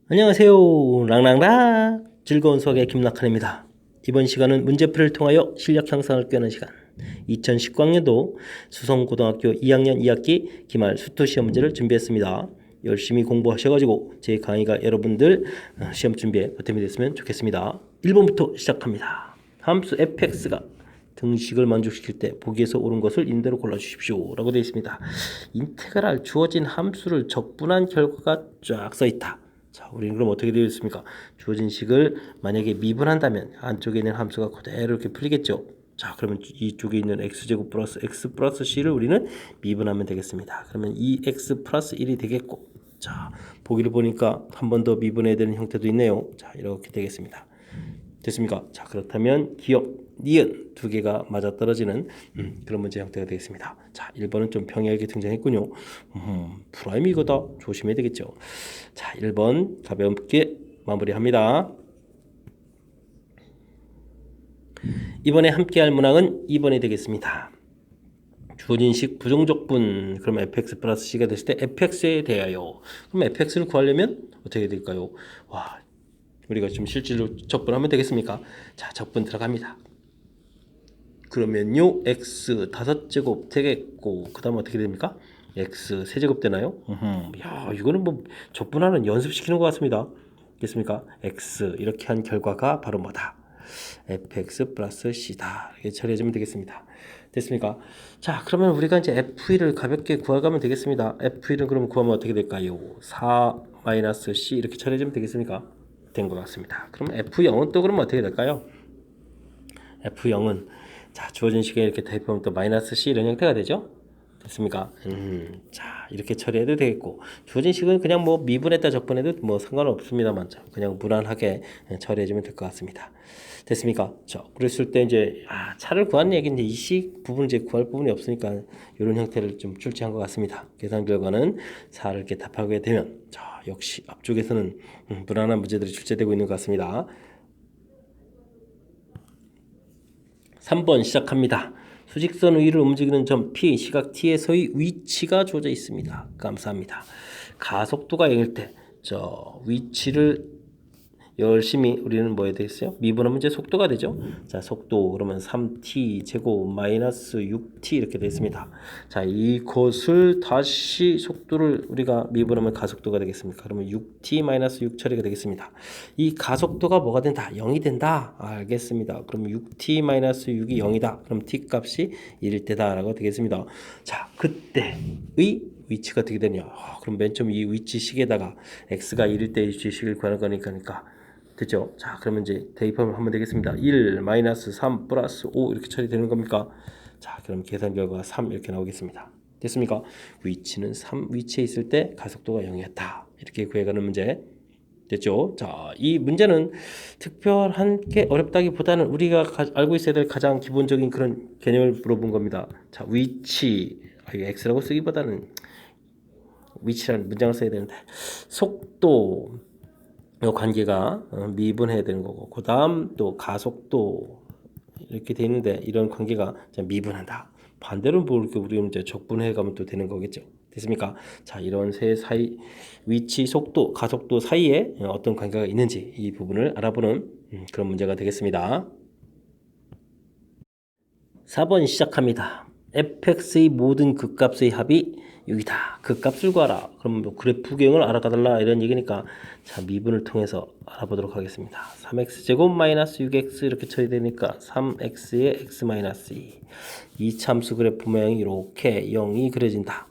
안녕하세요. 랑랑랑 즐거운 수학의 김낙한입니다. 이번 시간은 문제풀이를 통하여 실력 향상을 꾀하는 시간 2019학년도 수성고등학교 2학년 2학기 기말 수토 시험 문제를 준비했습니다. 열심히 공부하셔가지고 제 강의가 여러분들 시험 준비에 보탬이 됐으면 좋겠습니다. 1번부터 시작합니다. 함수 fx가 등식을 만족시킬 때 보기에서 옳은 것을 있는 대로 골라주십시오 라고 되어 있습니다. 인테그랄 주어진 함수를 적분한 결과가 쫙 써있다. 자, 우리는 그럼 어떻게 되어 있습니까? 주어진 식을 만약에 미분한다면 안쪽에 있는 함수가 그대로 이렇게 풀리겠죠. 자, 그러면 이쪽에 있는 x제곱 플러스 x 플러스 c를 우리는 미분하면 되겠습니다. 그러면 2x 플러스 1이 되겠고, 자, 보기를 보니까 한 번 더 미분해야 되는 형태도 있네요. 자, 이렇게 되겠습니다. 됐습니까? 자, 그렇다면 기억, 니은 두 개가 맞아떨어지는 그런 문제 형태가 되겠습니다. 자, 1번은 좀 평이하게 등장했군요. 프라임이 이거다. 조심해야 되겠죠. 자, 1번 가볍게 마무리합니다. 이번에 함께할 문항은 2번이 되겠습니다. 주어진 식 부정적분, 그럼 fx 플러스 c가 됐을 때 fx에 대하여, 그럼 fx를 구하려면 어떻게 될까요? 와, 우리가 좀 실질로 적분하면 되겠습니까? 자, 적분 들어갑니다. 그러면요, x 5제곱 되겠고, 그 다음 어떻게 됩니까? x 세제곱 되나요? 야, 이거는 뭐 적분하는 연습시키는 것 같습니다. 됐습니까? x 이렇게 한 결과가 바로 뭐다? fx 플러스 c다. 이렇게 처리해주면 되겠습니다. 됐습니까? 자, 그러면 우리가 이제 f1을 가볍게 구해가면 되겠습니다. f1은 그럼 구하면 어떻게 될까요? 4 마이너스 c 이렇게 처리해주면 되겠습니까? 된 것 같습니다. 그럼 f0은 또 그러면 어떻게 될까요? f0은 자, 주어진 식에 이렇게 대입하면 또 마이너스 c 이런 형태가 되죠? 됐습니까? 자, 이렇게 처리해도 되겠고, 주어진 식은 그냥 뭐 미분했다 적분해도 뭐 상관없습니다만, 그냥 무난하게 처리해주면 될 것 같습니다. 됐습니까? 자, 그랬을 때 이제, 차를 구하는 얘기는 이 식 부분 이제 구할 부분이 없으니까 이런 형태를 좀 출제한 것 같습니다. 계산 결과는 4를 이렇게 답하게 되면, 자, 역시 앞쪽에서는 무난한 문제들이 출제되고 있는 것 같습니다. 3번 시작합니다. 수직선 위를 움직이는 점 P, 시각 T에서의 위치가 주어져 있습니다. 감사합니다. 가속도가 0일 때, 위치를 열심히 우리는 뭐 해야 되겠어요? 미분하면 이제 속도가 되죠. 자, 속도 그러면 3t 제곱 마이너스 6t 이렇게 되겠습니다. 자, 이것을 다시 속도를 우리가 미분하면 가속도가 되겠습니까? 그러면 6t 마이너스 6 처리가 되겠습니다. 이 가속도가 뭐가 된다? 0이 된다. 알겠습니다. 그럼 6t 마이너스 6이 0이다. 그럼 t 값이 1일 때다라고 되겠습니다. 자, 그때의 위치가 어떻게 되냐? 그럼 맨 처음 이 위치식에다가 x가 1일 때 위치식을 구하는 거니까 됐죠? 자, 그러면 이제 대입하면 하면 되겠습니다. 1 마이너스 3 플러스 5 이렇게 처리되는 겁니까? 자, 그럼 계산 결과가 3 이렇게 나오겠습니다. 됐습니까? 위치는 3 위치에 있을 때 가속도가 0이었다. 이렇게 구해가는 문제 됐죠? 자, 이 문제는 특별한 게 어렵다기보다는 우리가 알고 있어야 될 가장 기본적인 그런 개념을 물어본 겁니다. 자, 위치, 이거 x라고 쓰기보다는 위치라는 문장을 써야 되는데, 속도 이 관계가 미분해야 되는 거고, 그 다음 또 가속도 이렇게 돼 있는데 이런 관계가 미분한다. 반대로 뭐 이렇게 우리는 이제 적분해 가면 또 되는 거겠죠. 됐습니까? 자, 이런 세 사이 위치, 속도, 가속도 사이에 어떤 관계가 있는지 이 부분을 알아보는 그런 문제가 되겠습니다. 4번 시작합니다. fx의 모든 극값의 합이 6이다. 극값을 구하라. 그럼 뭐 그래프 경을 알아가달라 이런 얘기니까 자, 미분을 통해서 알아보도록 하겠습니다. 3x제곱 마이너스 6x 이렇게 처리되니까 3x의 x 마이너스 2. 이 참수 그래프 모양이 이렇게 0이 그려진다.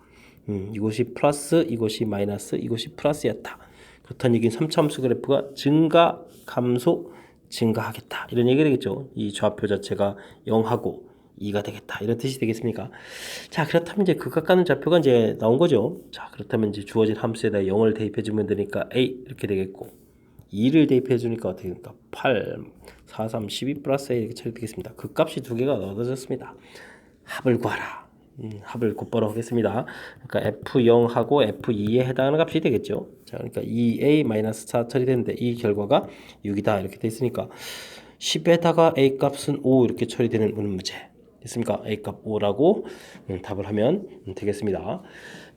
이곳이 플러스, 이곳이 마이너스, 이곳이 플러스였다. 그렇다는 얘기는 3참수 그래프가 증가, 감소, 증가하겠다. 이런 얘기가 되겠죠. 이 좌표 자체가 0하고 2가 되겠다. 이런 뜻이 되겠습니까? 자, 그렇다면 이제 극각가는 좌표가 이제 나온 거죠. 자, 그렇다면 이제 주어진 함수에다 0을 대입해 주면 되니까 a 이렇게 되겠고 2를 대입해 주니까 어떻게 됩니까? 8, 4, 3, 12 플러스 a 이렇게 처리되겠습니다. 극값이 두 개가 얻어졌습니다. 합을 구하라. 합을 곧바로 하겠습니다. 그러니까 F0하고 F2에 해당하는 값이 되겠죠. 자, 그러니까 2a-4 처리되는데 이 결과가 6이다. 이렇게 돼 있으니까 10에다가 a 값은 5 이렇게 처리되는 문제. 됐습니까? a 값 5라고 답을 하면 되겠습니다.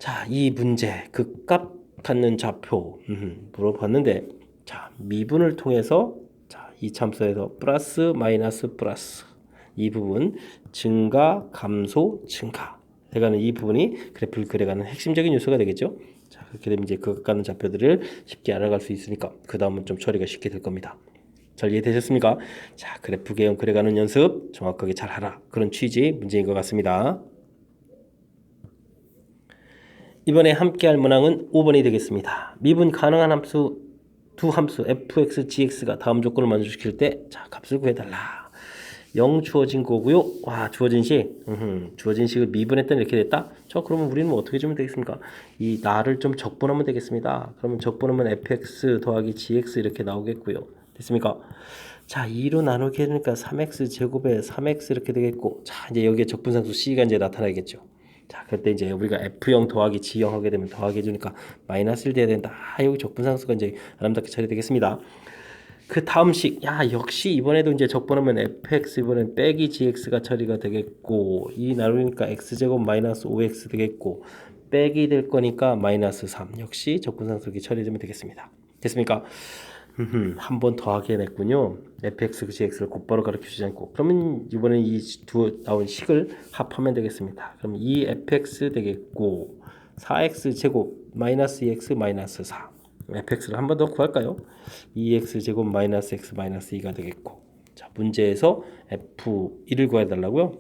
자, 이 문제 극값 각각하는 좌표 물어봤는데 자 미분을 통해서 자, 이 참수에서 플러스 마이너스 플러스 이 부분 증가 감소 증가 돼가는 이 부분이 그래프를 그려가는 핵심적인 요소가 되겠죠. 자 그렇게 되면 이제 각각하는 좌표들을 쉽게 알아갈 수 있으니까 그 다음은 좀 처리가 쉽게 될 겁니다. 잘 이해되셨습니까? 자 그래프 개형 그려가는 연습 정확하게 잘 하라 그런 취지의 문제인 것 같습니다. 이번에 함께할 문항은 5번이 되겠습니다. 미분 가능한 함수 두 함수 fx, gx가 다음 조건을 만족시킬 때 자 값을 구해달라. 0 주어진 거고요. 와 주어진 주어진 식을 미분했더니 이렇게 됐다. 저 그러면 우리는 뭐 어떻게 주면 되겠습니까? 이 나를 좀 적분하면 되겠습니다. 그러면 적분하면 fx 더하기 gx 이렇게 나오겠고요. 됐습니까? 자 2로 나누게 되니까 3x 제곱에 3x 이렇게 되겠고 자 이제 여기에 적분상수 c가 이제 나타나겠죠. 자 그때 이제 우리가 F0 더하기 G0 하게 되면 더하기 해주니까 마이너스 1 돼야 된다. 여기 적분상수가 이제 아름답게 처리되겠습니다. 그 다음 식, 역시 이번에도 이제 적분하면 fx 이번엔 빼기 gx가 처리가 되겠고 이 나누니까 x제곱 마이너스 5x 되겠고 빼기 될 거니까 마이너스 3 역시 적분상수 이렇게 처리되면 되겠습니다. 됐습니까? 한 번 더 하게 냈군요. fx, gx를 곧바로 가르쳐주지 않고 그러면 이번에 이 두 나온 식을 합하면 되겠습니다. 그럼 2fx 되겠고 4x 제곱 마이너스 2x 마이너스 4 fx를 한 번 더 구할까요? 2x 제곱 마이너스 x 마이너스 2가 되겠고 자 문제에서 f1을 구해달라고요.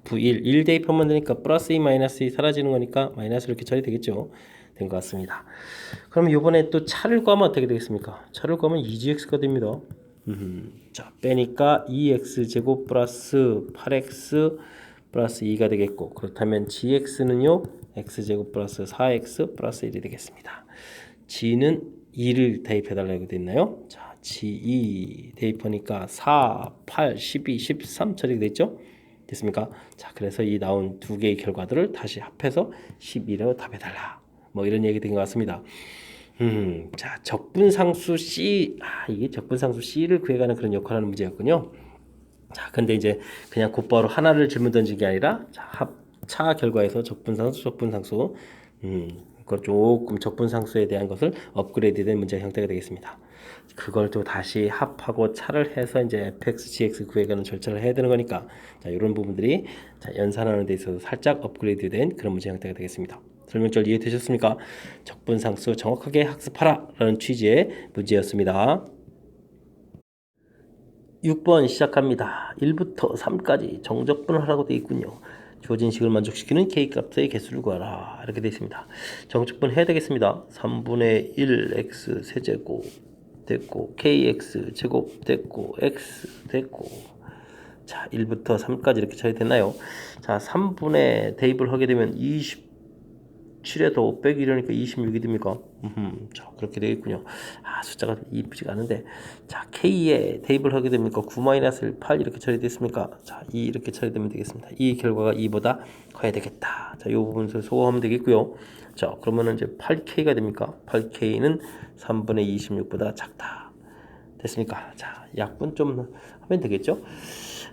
f1 1 대입하면 되니까 플러스 2 마이너스 2 사라지는 거니까 마이너스 이렇게 처리되겠죠. 된 것 같습니다. 그럼 이번에 또 차를 구하면 어떻게 되겠습니까? 차를 구하면 2gx가 됩니다. 자 빼니까 2x 제곱 플러스 8x 플러스 2가 되겠고 그렇다면 gx는요 x제곱 플러스 4x 플러스 1이 되겠습니다. g는 2를 대입해달라고 되어 있나요? 자 g2 대입하니까 4, 8, 12, 13 처리가 됐죠? 됐습니까? 자 그래서 이 나온 두 개의 결과들을 다시 합해서 12로 답해달라. 뭐 이런 얘기 된 것 같습니다. 자 적분상수 C 이게 적분상수 C를 구해가는 그런 역할을 하는 문제였군요. 자 근데 이제 그냥 곧바로 하나를 질문 던진 게 아니라 자, 합차 결과에서 적분상수 그걸 조금 적분상수에 대한 것을 업그레이드된 문제 형태가 되겠습니다. 그걸 또 다시 합하고 차를 해서 이제 fx, gx 구해가는 절차를 해야 되는 거니까 자 이런 부분들이 자, 연산하는 데 있어서 살짝 업그레이드된 그런 문제 형태가 되겠습니다. 설명절 이해되셨습니까? 적분상수 정확하게 학습하라 라는 취지의 문제였습니다. 6번 시작합니다. 1부터 3까지 정적분을 하라고 되어 있군요. 주어진 식을 만족시키는 k값의 개수를 구하라 이렇게 되어 있습니다. 정적분 해야 되겠습니다. 3분의 1 x 세제곱 됐고 kx 제곱 됐고 x 됐고 자 1부터 3까지 이렇게 처리됐나요? 자 3분의 대입을 하게 되면 27에 더 빼기 이러니까 26이 됩니까? 자 그렇게 되겠군요. 숫자가 이쁘지가 않은데 자 k에 대입을 하게 됩니까? 9-1 8 이렇게 처리됐습니까? 자 2 이렇게 처리되면 되겠습니다. 이 결과가 2보다 커야 되겠다. 자 이 부분을 소거하면 되겠고요. 자 그러면은 이제 8k가 됩니까? 8k는 3분의 26보다 작다. 됐습니까? 자 약분 좀 하면 되겠죠?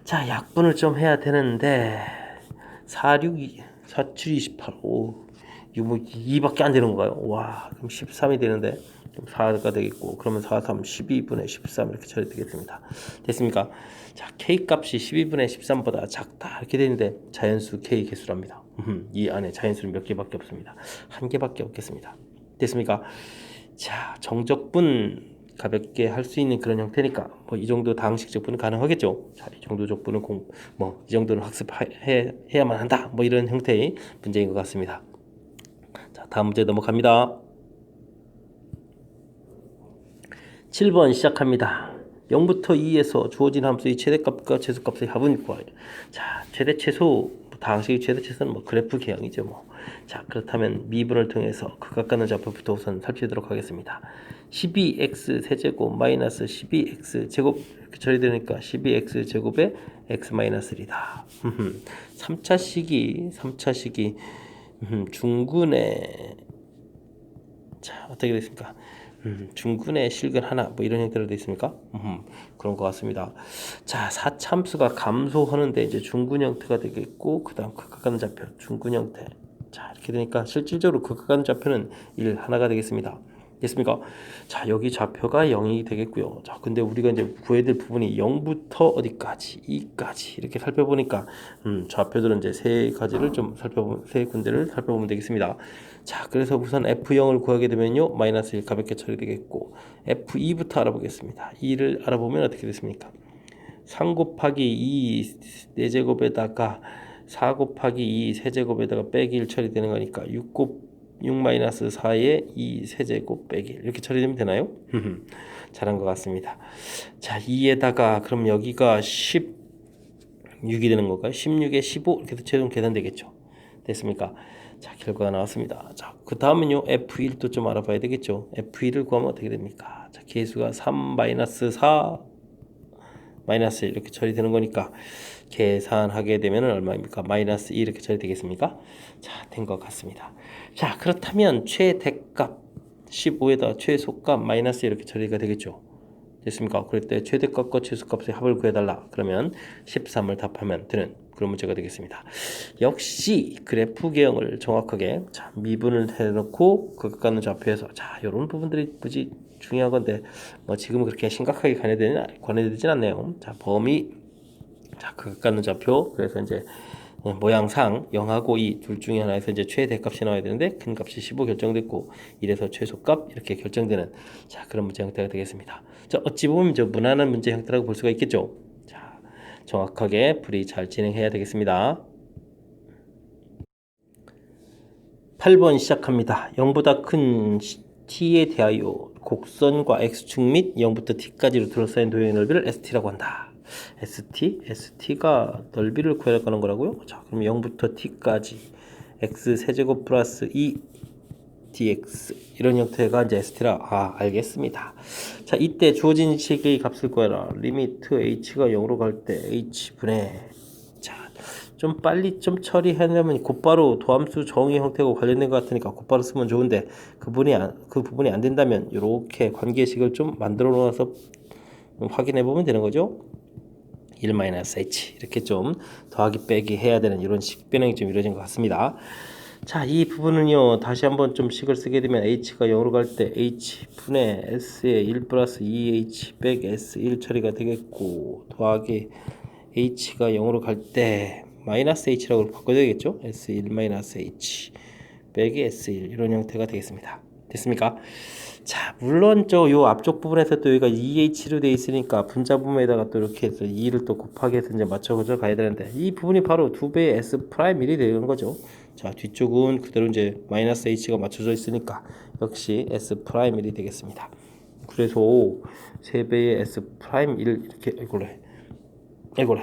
자 약분을 좀 해야 되는데 4, 6, 4, 7, 28 이거 뭐 2밖에 안 되는 건가요? 와 그럼 13이 되는데 4가 되겠고 그러면 4, 3, 12분의 13 이렇게 처리되겠습니다. 됐습니까? 자 k 값이 12분의 13보다 작다 이렇게 되는데 자연수 k 개수랍니다. 이 안에 자연수는 몇 개밖에 없습니다. 한 개밖에 없겠습니다. 됐습니까? 자 정적분 가볍게 할 수 있는 그런 형태니까 뭐 이 정도 다항식 적분은 가능하겠죠. 자, 이 정도 적분은 이 정도는 학습해야만 한다. 뭐 이런 형태의 문제인 것 같습니다. 자, 다음 문제 넘어갑니다. 7번 시작합니다. 0부터 2에서 주어진 함수의 최대값과 최소값의 합은 구하여. 자, 최대 최소 다항식의 최대 최소는 뭐 그래프 개형이죠. 뭐. 자, 그렇다면 미분을 통해서 극각가는 좌표부터 우선 살피도록 하겠습니다. 12x 세제곱 마이너스 12x 제곱 이렇게 처리되니까 12x 제곱에 x 마이너스 1이다. 3차식이 중근의 자 어떻게 됐습니까? 중근의 실근 하나 뭐 이런 형태로 되어 있습니까? 그런 것 같습니다. 자 사참수가 감소하는데 이제 중근 형태가 되겠고 그 다음 각각가는 좌표 중근 형태 자, 이렇게 되니까 실질적으로 극한 좌표는 1 하나가 되겠습니다. 됐습니까? 자, 여기 좌표가 0이 되겠고요. 자, 근데 우리가 이제 구해야 될 부분이 0부터 어디까지, 2까지 이렇게 살펴보니까 좌표들은 이제 세 가지를 좀 살펴보면, 세 군데를 살펴보면 되겠습니다. 자, 그래서 우선 F0을 구하게 되면요, 마이너스 1 가볍게 처리되겠고, F2부터 알아보겠습니다. 2를 알아보면 어떻게 됐습니까? 3 곱하기 2 4제곱에다가 4 곱하기 2 세제곱에다가 빼기 1 처리되는 거니까 6 마이너스 4에 2 세제곱 빼기 1 이렇게 처리되면 되나요? 잘한 것 같습니다. 자, 2에다가 그럼 여기가 16이 되는 건가요? 16에 15 이렇게 해서 최종 계산되겠죠. 됐습니까? 자, 결과가 나왔습니다. 자, 그 다음은요, F1도 좀 알아봐야 되겠죠. F1을 구하면 어떻게 됩니까? 자, 계수가 3 마이너스 4 마이너스 1 이렇게 처리되는 거니까 계산하게 되면 얼마입니까? 마이너스 2 이렇게 처리되겠습니까? 자, 된 것 같습니다. 자, 그렇다면 최대값 15에다 최소값 마이너스 이렇게 처리가 되겠죠. 됐습니까? 그럴 때 최대값과 최소값의 합을 구해달라. 그러면 13을 답하면 되는 그런 문제가 되겠습니다. 역시 그래프 개형을 정확하게 자, 미분을 해놓고 극각가는 좌표에서 자, 이런 부분들이 굳이 중요한 건데 뭐 지금은 그렇게 심각하게 관여되진 않네요. 자, 범위 자, 극각가는 좌표 그래서 이제 모양상 0하고 2 둘 중에 하나에서 이제 최대값이 나와야 되는데 큰 값이 15 결정됐고 1에서 최소값 이렇게 결정되는 자, 그런 문제 형태가 되겠습니다. 자, 어찌 보면 저 무난한 문제 형태라고 볼 수가 있겠죠. 자, 정확하게 풀이 잘 진행해야 되겠습니다. 8번 시작합니다. 0보다 큰 t에 대하여 곡선과 x축 및 0부터 t까지로 둘러싸인 도형의 넓이를 st라고 한다. st가 넓이를 구하라는 거라고요? 자, 그럼 0부터 t까지 x 세제곱 플러스 2 dx 이런 형태가 이제 st라. 알겠습니다. 자, 이때 주어진 식의 값을 구해라. 리미트 h가 0으로 갈 때 h분의 자, 좀 빨리 좀 처리하려면 곧바로 도함수 정의 형태하고 관련된 것 같으니까 곧바로 쓰면 좋은데 그 부분이 안 된다면 이렇게 관계식을 좀 만들어 놓아서 확인해 보면 되는 거죠. 1-h 이렇게 좀 더하기 빼기 해야 되는 이런 식 변형이 좀 이루어진 것 같습니다. 자, 이 부분은요 다시 한번 좀 식을 쓰게 되면 h가 0으로 갈 때 h분의 s에 1 플러스 2h 빼기 s1 처리가 되겠고 더하기 h가 0으로 갈 때 마이너스 h라고 바꿔야 되겠죠. s1 마이너스 h 빼기 s1 이런 형태가 되겠습니다. 됐습니까? 자, 물론 요 앞쪽 부분에서 또 여기가 2h로 되어 있으니까 분자 부분에다가 또 이렇게 해서 2를 또 곱하기 해서 이제 맞춰서 가야 되는데 이 부분이 바로 2배의 s 프라임 1이 되는 거죠. 자, 뒤쪽은 그대로 이제 마이너스 h가 맞춰져 있으니까 역시 s 프라임 1이 되겠습니다. 그래서 3배의 s 프라임 1 이렇게 이걸로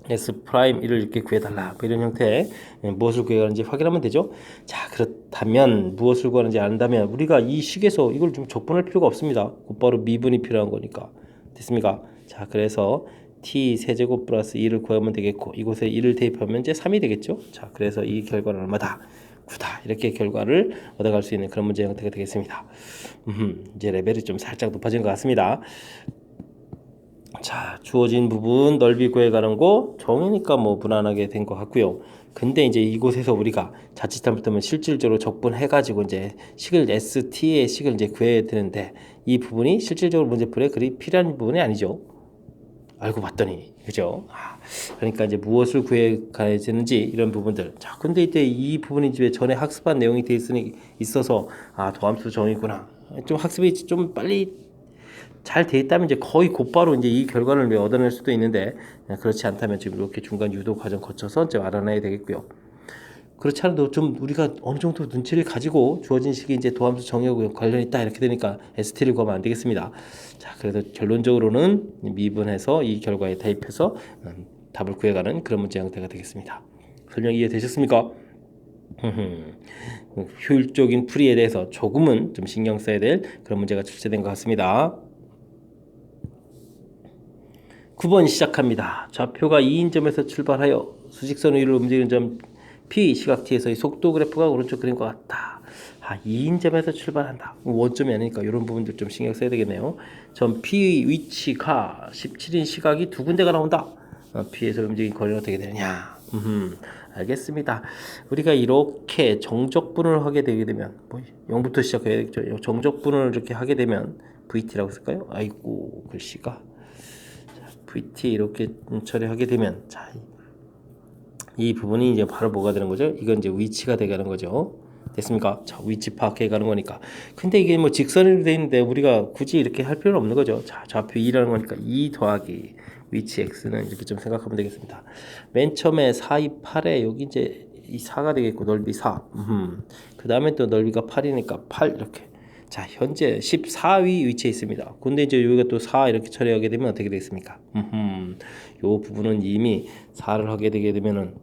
S 프라임 1을 이렇게 구해달라 뭐 이런 형태의 무엇을 구해가는지 확인하면 되죠. 자, 그렇다면 무엇을 구하는지 안다면 우리가 이 식에서 이걸 좀 적분할 필요가 없습니다. 곧바로 미분이 필요한 거니까. 됐습니까? 자, 그래서 t 세제곱 플러스 2를 구하면 되겠고 이곳에 1을 대입하면 이제 3이 되겠죠. 자, 그래서 이 결과는 얼마다? 9다. 이렇게 결과를 얻어갈 수 있는 그런 문제 형태가 되겠습니다. 이제 레벨이 좀 살짝 높아진 것 같습니다. 자, 주어진 부분 넓이 구해가는 거 정이니까 뭐 무난하게 된 것 같고요. 근데 이제 이곳에서 우리가 자칫 잘못하면 실질적으로 적분해가지고 이제 식을 ST의 식을 이제 구해야 되는데 이 부분이 실질적으로 문제풀이에 그리 필요한 부분이 아니죠. 알고 봤더니 그죠? 그러니까 이제 무엇을 구해 가야 되는지 이런 부분들. 자, 근데 이때 이 부분이 이제 전에 학습한 내용이 돼 있어서 도함수 정이구나. 좀 학습이 좀 빨리 잘 돼 있다면 이제 거의 곧바로 이제 이 결과를 얻어낼 수도 있는데 그렇지 않다면 지금 이렇게 중간 유도 과정 거쳐서 이제 알아내야 되겠고요. 그렇지 않아도 좀 우리가 어느 정도 눈치를 가지고 주어진 식이 이제 도함수 정의하고 관련이 있다 이렇게 되니까 ST를 구하면 안 되겠습니다. 자, 그래서 결론적으로는 미분해서 이 결과에 대입해서 답을 구해가는 그런 문제 형태가 되겠습니다. 설명 이해되셨습니까? 효율적인 풀이에 대해서 조금은 좀 신경 써야 될 그런 문제가 출제된 것 같습니다. 9번 시작합니다. 좌표가 2인점에서 출발하여 수직선 위로 움직이는 점 P 시각 T에서의 속도 그래프가 오른쪽 그린 것 같다. 2인점에서 출발한다. 원점이 아니니까 이런 부분들 좀 신경 써야 되겠네요. 점 P 위치가 17인 시각이 두 군데가 나온다. P에서 움직인 거리는 어떻게 되느냐. 알겠습니다. 우리가 이렇게 정적분을 하게 되게 되면 뭐 0부터 시작해야겠죠. 정적분을 이렇게 하게 되면 VT라고 쓸까요? 아이고 글씨가 VT 이렇게 처리하게 되면 자, 이 부분이 이제 바로 뭐가 되는 거죠? 이건 이제 위치가 되가는 거죠. 됐습니까? 자, 위치 파악해 가는 거니까. 근데 이게 뭐 직선으로 돼 있는데 우리가 굳이 이렇게 할 필요는 없는 거죠. 자, 좌표 2라는 거니까 2 더하기 위치 x는 이렇게 좀 생각하면 되겠습니다. 맨 처음에 4, 2, 8에 여기 이제 이 4가 되겠고 넓이 4. 그 다음에 또 넓이가 8이니까 8 이렇게. 자, 현재 14위 위치에 있습니다. 근데 이제 여기가 또 4 이렇게 처리하게 되면 어떻게 되겠습니까? 요 부분은 이미 4를 하게 되게 되면은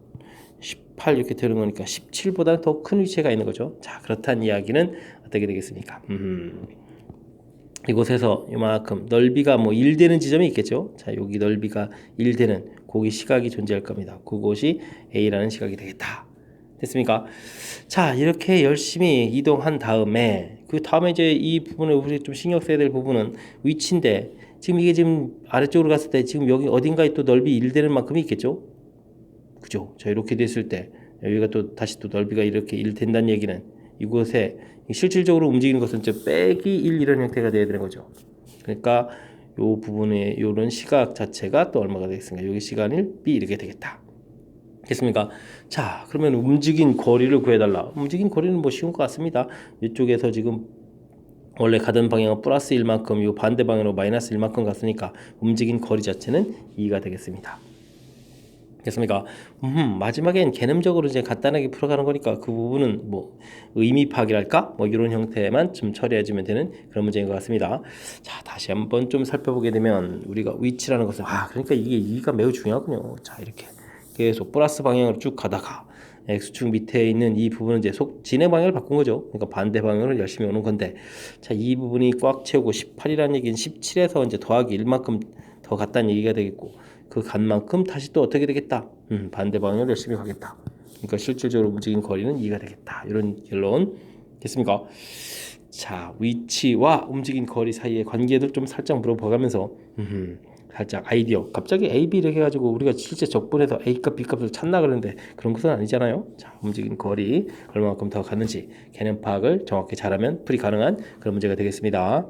18 이렇게 되는 거니까 17보다 더 큰 위치가 있는 거죠. 자, 그렇다는 이야기는 어떻게 되겠습니까? 이곳에서 이만큼 넓이가 뭐 1 되는 지점이 있겠죠. 자, 여기 넓이가 1 되는 거기 시각이 존재할 겁니다. 그곳이 A라는 시각이 되겠다. 됐습니까? 자, 이렇게 열심히 이동한 다음에 그 다음에 이제 이 부분에 우리 좀 신경 써야 될 부분은 위치인데 지금 이게 지금 아래쪽으로 갔을 때 지금 여기 어딘가에 또 넓이 1 되는 만큼이 있겠죠. 그죠? 자, 이렇게 됐을 때 여기가 또 다시 또 넓이가 이렇게 1 된다는 얘기는 이곳에 실질적으로 움직이는 것은 이제 빼기 1 이런 형태가 돼야 되는 거죠. 그러니까 요 부분에 요런 시각 자체가 또 얼마가 되겠습니까? 여기 시간 1, B 이렇게 되겠다. 됐습니까? 자, 그러면 움직인 거리를 구해달라. 움직인 거리는 뭐 쉬운 것 같습니다. 이쪽에서 지금 원래 가던 방향은 플러스 1만큼, 요 반대 방향으로 마이너스 1만큼 갔으니까 움직인 거리 자체는 2가 되겠습니다. 됐습니까? 마지막엔 개념적으로 이제 간단하게 풀어가는 거니까 그 부분은 뭐 의미 파악이랄까? 뭐 이런 형태만 좀 처리해주면 되는 그런 문제인 것 같습니다. 자, 다시 한번 좀 살펴보게 되면 우리가 위치라는 것은 그러니까 이게 이가 매우 중요하군요. 자, 이렇게 계속 플러스 방향으로 쭉 가다가 X축 밑에 있는 이 부분은 이제 진행 방향을 바꾼 거죠. 그러니까 반대 방향으로 열심히 오는 건데, 자, 이 부분이 꽉 채우고 18이라는 얘기는 17에서 이제 더하기 1만큼 더 갔다는 얘기가 되겠고, 그 간 만큼 다시 또 어떻게 되겠다? 반대 방향으로 열심히 가겠다. 그러니까 실질적으로 움직인 거리는 2가 되겠다. 이런 결론 됐습니까? 자, 위치와 움직인 거리 사이의 관계들 좀 살짝 물어보면서 살짝 아이디어. 갑자기 A, B 이렇게 해가지고 우리가 실제 적분해서 A값, B값을 찾나 그러는데 그런 것은 아니잖아요. 자, 움직인 거리 얼마만큼 더 가는지 개념 파악을 정확히 잘하면 풀이 가능한 그런 문제가 되겠습니다.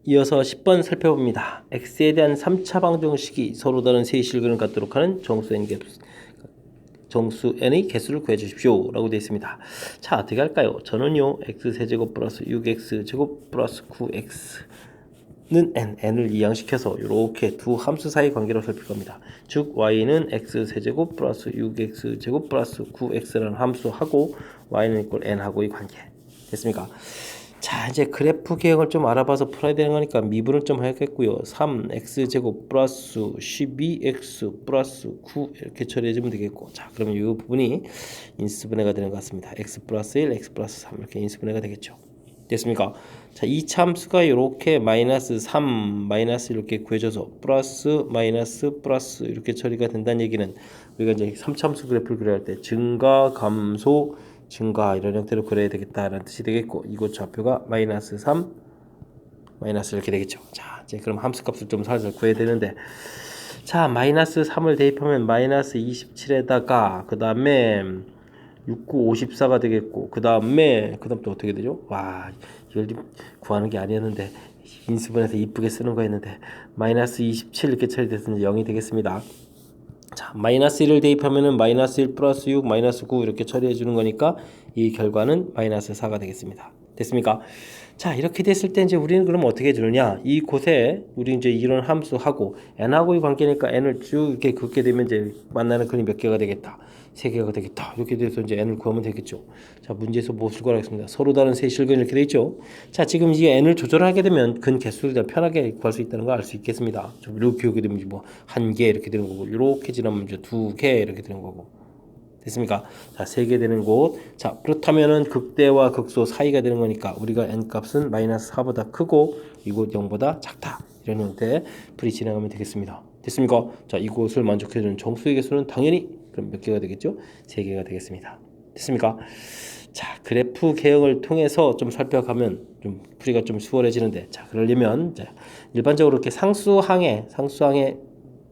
이어서 10번 살펴봅니다. x에 대한 3차 방정식이 서로 다른 세 실근을 갖도록 하는 정수 n의 개수를 구해주십시오 라고 되어 있습니다. 자, 어떻게 할까요? 저는요 x세제곱 플러스 6x제곱 플러스 9x는 n을 이항시켜서 이렇게 두 함수 사이 관계로 살필 겁니다. 즉 y는 x세제곱 플러스 6x제곱 플러스 9x라는 함수하고 y는 이꼴 n하고의 관계 됐습니까? 자, 이제 그래프 개형을 좀 알아봐서 풀어야 되는 거니까 미분을 좀 해야겠고요. 3x제곱 플러스 12x 플러스 9 이렇게 처리해주면 되겠고, 자, 그러면 이 부분이 인수분해가 되는 것 같습니다. x 플러스 1, x 플러스 3 이렇게 인수분해가 되겠죠. 됐습니까? 자, 이 참수가 이렇게 마이너스 3, 마이너스 이렇게 구해져서 플러스 마이너스 플러스 이렇게 처리가 된다는 얘기는 우리가 이제 3참수 그래프를 그려야 할 때 증가, 감소, 증가 이런 형태로 그려야 되겠다라는 뜻이 되겠고, 이곳 좌표가 마이너스 3 마이너스 이렇게 되겠죠. 자, 이제 그럼 함수값을 좀 살살 구해야 되는데, 자, 마이너스 3을 대입하면 마이너스 27에다가 그 다음에 69, 54가 되겠고, 그 다음에 또 어떻게 되죠? 와, 이걸 좀 구하는 게 아니었는데 인수분해서 이쁘게 쓰는 거였는데 마이너스 27 이렇게 처리됐으면 0이 되겠습니다. 자, 마이너스 1을 대입하면은 마이너스 1 플러스 6 마이너스 9 이렇게 처리해 주는 거니까 이 결과는 마이너스 4가 되겠습니다. 됐습니까? 자, 이렇게 됐을 때 이제 우리는 그럼 어떻게 들으냐? 이 곳에 우리 이제 이런 함수하고 n하고의 관계니까 n을 쭉 이렇게 긋게 되면 이제 만나는 근이 몇 개가 되겠다. 3개가 되겠다. 이렇게 돼서 이제 n을 구하면 되겠죠. 자, 문제에서 무엇을 구하겠습니다. 서로 다른 세 실근 이렇게 돼 있죠. 자, 지금 이게 n을 조절하게 되면 근 개수를 더 편하게 구할 수 있다는 걸 알 수 있겠습니다. 좀 이렇게 오게 되면 뭐 1개 이렇게 되는 거고, 이렇게 지나면 이제 2개 이렇게 되는 거고. 됐습니까? 자, 3개 되는 곳. 자, 그렇다면은 극대와 극소 사이가 되는 거니까 우리가 n 값은 마이너스 4보다 크고 이곳 0보다 작다. 이런 형태 풀이 진행하면 되겠습니다. 됐습니까? 자, 이곳을 만족해주는 정수의 개수는 당연히 그럼 몇 개가 되겠죠? 3개가 되겠습니다. 됐습니까? 자, 그래프 개형을 통해서 좀 살펴가면 좀 풀이가 좀 수월해지는데, 자, 그러려면 자, 일반적으로 이렇게 상수항에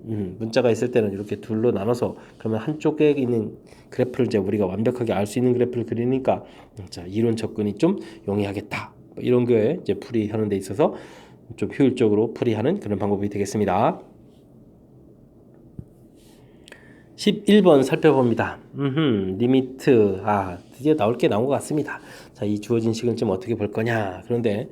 문자가 있을 때는 이렇게 둘로 나눠서 그러면 한쪽에 있는 그래프를 이제 우리가 완벽하게 알 수 있는 그래프를 그리니까 자, 이론 접근이 좀 용이하겠다. 뭐 이런 거에 이제 풀이하는 데 있어서 좀 효율적으로 풀이하는 그런 방법이 되겠습니다. 11번 살펴봅니다. 리미트. 드디어 나올 게 나온 것 같습니다. 자, 이 주어진 식은 좀 어떻게 볼 거냐. 그런데,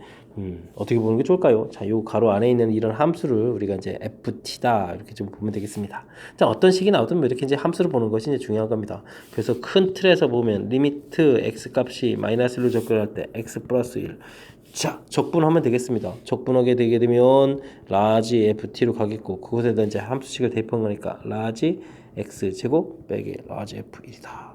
어떻게 보는 게 좋을까요? 자, 요 가로 안에 있는 이런 함수를 우리가 이제 ft다. 이렇게 좀 보면 되겠습니다. 자, 어떤 식이 나오든 뭐 이렇게 이제 함수를 보는 것이 이제 중요한 겁니다. 그래서 큰 틀에서 보면 리미트 x 값이 마이너스 1로 접근할 때 x 플러스 1. 자, 적분하면 되겠습니다. 적분하게 되게 되면 라지 ft로 가겠고 그곳에다 이제 함수식을 대입한 거니까 라지 x 제곱 빼기 라지 f1이다.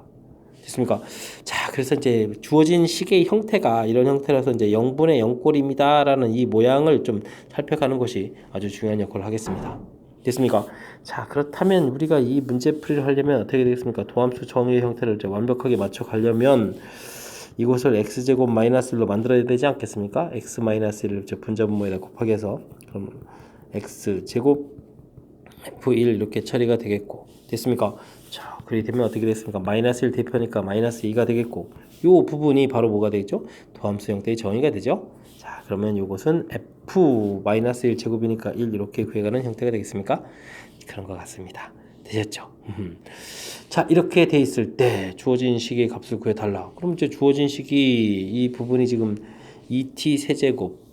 됐습니까? 자, 그래서 이제 주어진 식의 형태가 이런 형태라서 이제 0분의 0꼴입니다라는 이 모양을 좀 살펴가는 것이 아주 중요한 역할을 하겠습니다. 됐습니까? 자, 그렇다면 우리가 이 문제 풀이를 하려면 어떻게 되겠습니까? 도함수 정의의 형태를 이제 완벽하게 맞춰 가려면 이것을 x제곱 마이너스 1로 만들어야 되지 않겠습니까? x 마이너스 1을 분자분모에다 곱하기 해서 그럼 x제곱 f1 이렇게 처리가 되겠고 됐습니까? 자, 그렇게 되면 어떻게 됐습니까? 마이너스 1 대표하니까 마이너스 2가 되겠고 요 부분이 바로 뭐가 되겠죠? 도함수 형태의 정의가 되죠? 자, 그러면 요것은 f 마이너스 1 제곱이니까 1 이렇게 구해가는 형태가 되겠습니까? 그런 것 같습니다. 되셨죠? 자, 이렇게 돼 있을 때 주어진 식의 값을 구해달라. 그럼 이제 주어진 식이 이 부분이 지금 2t 세제곱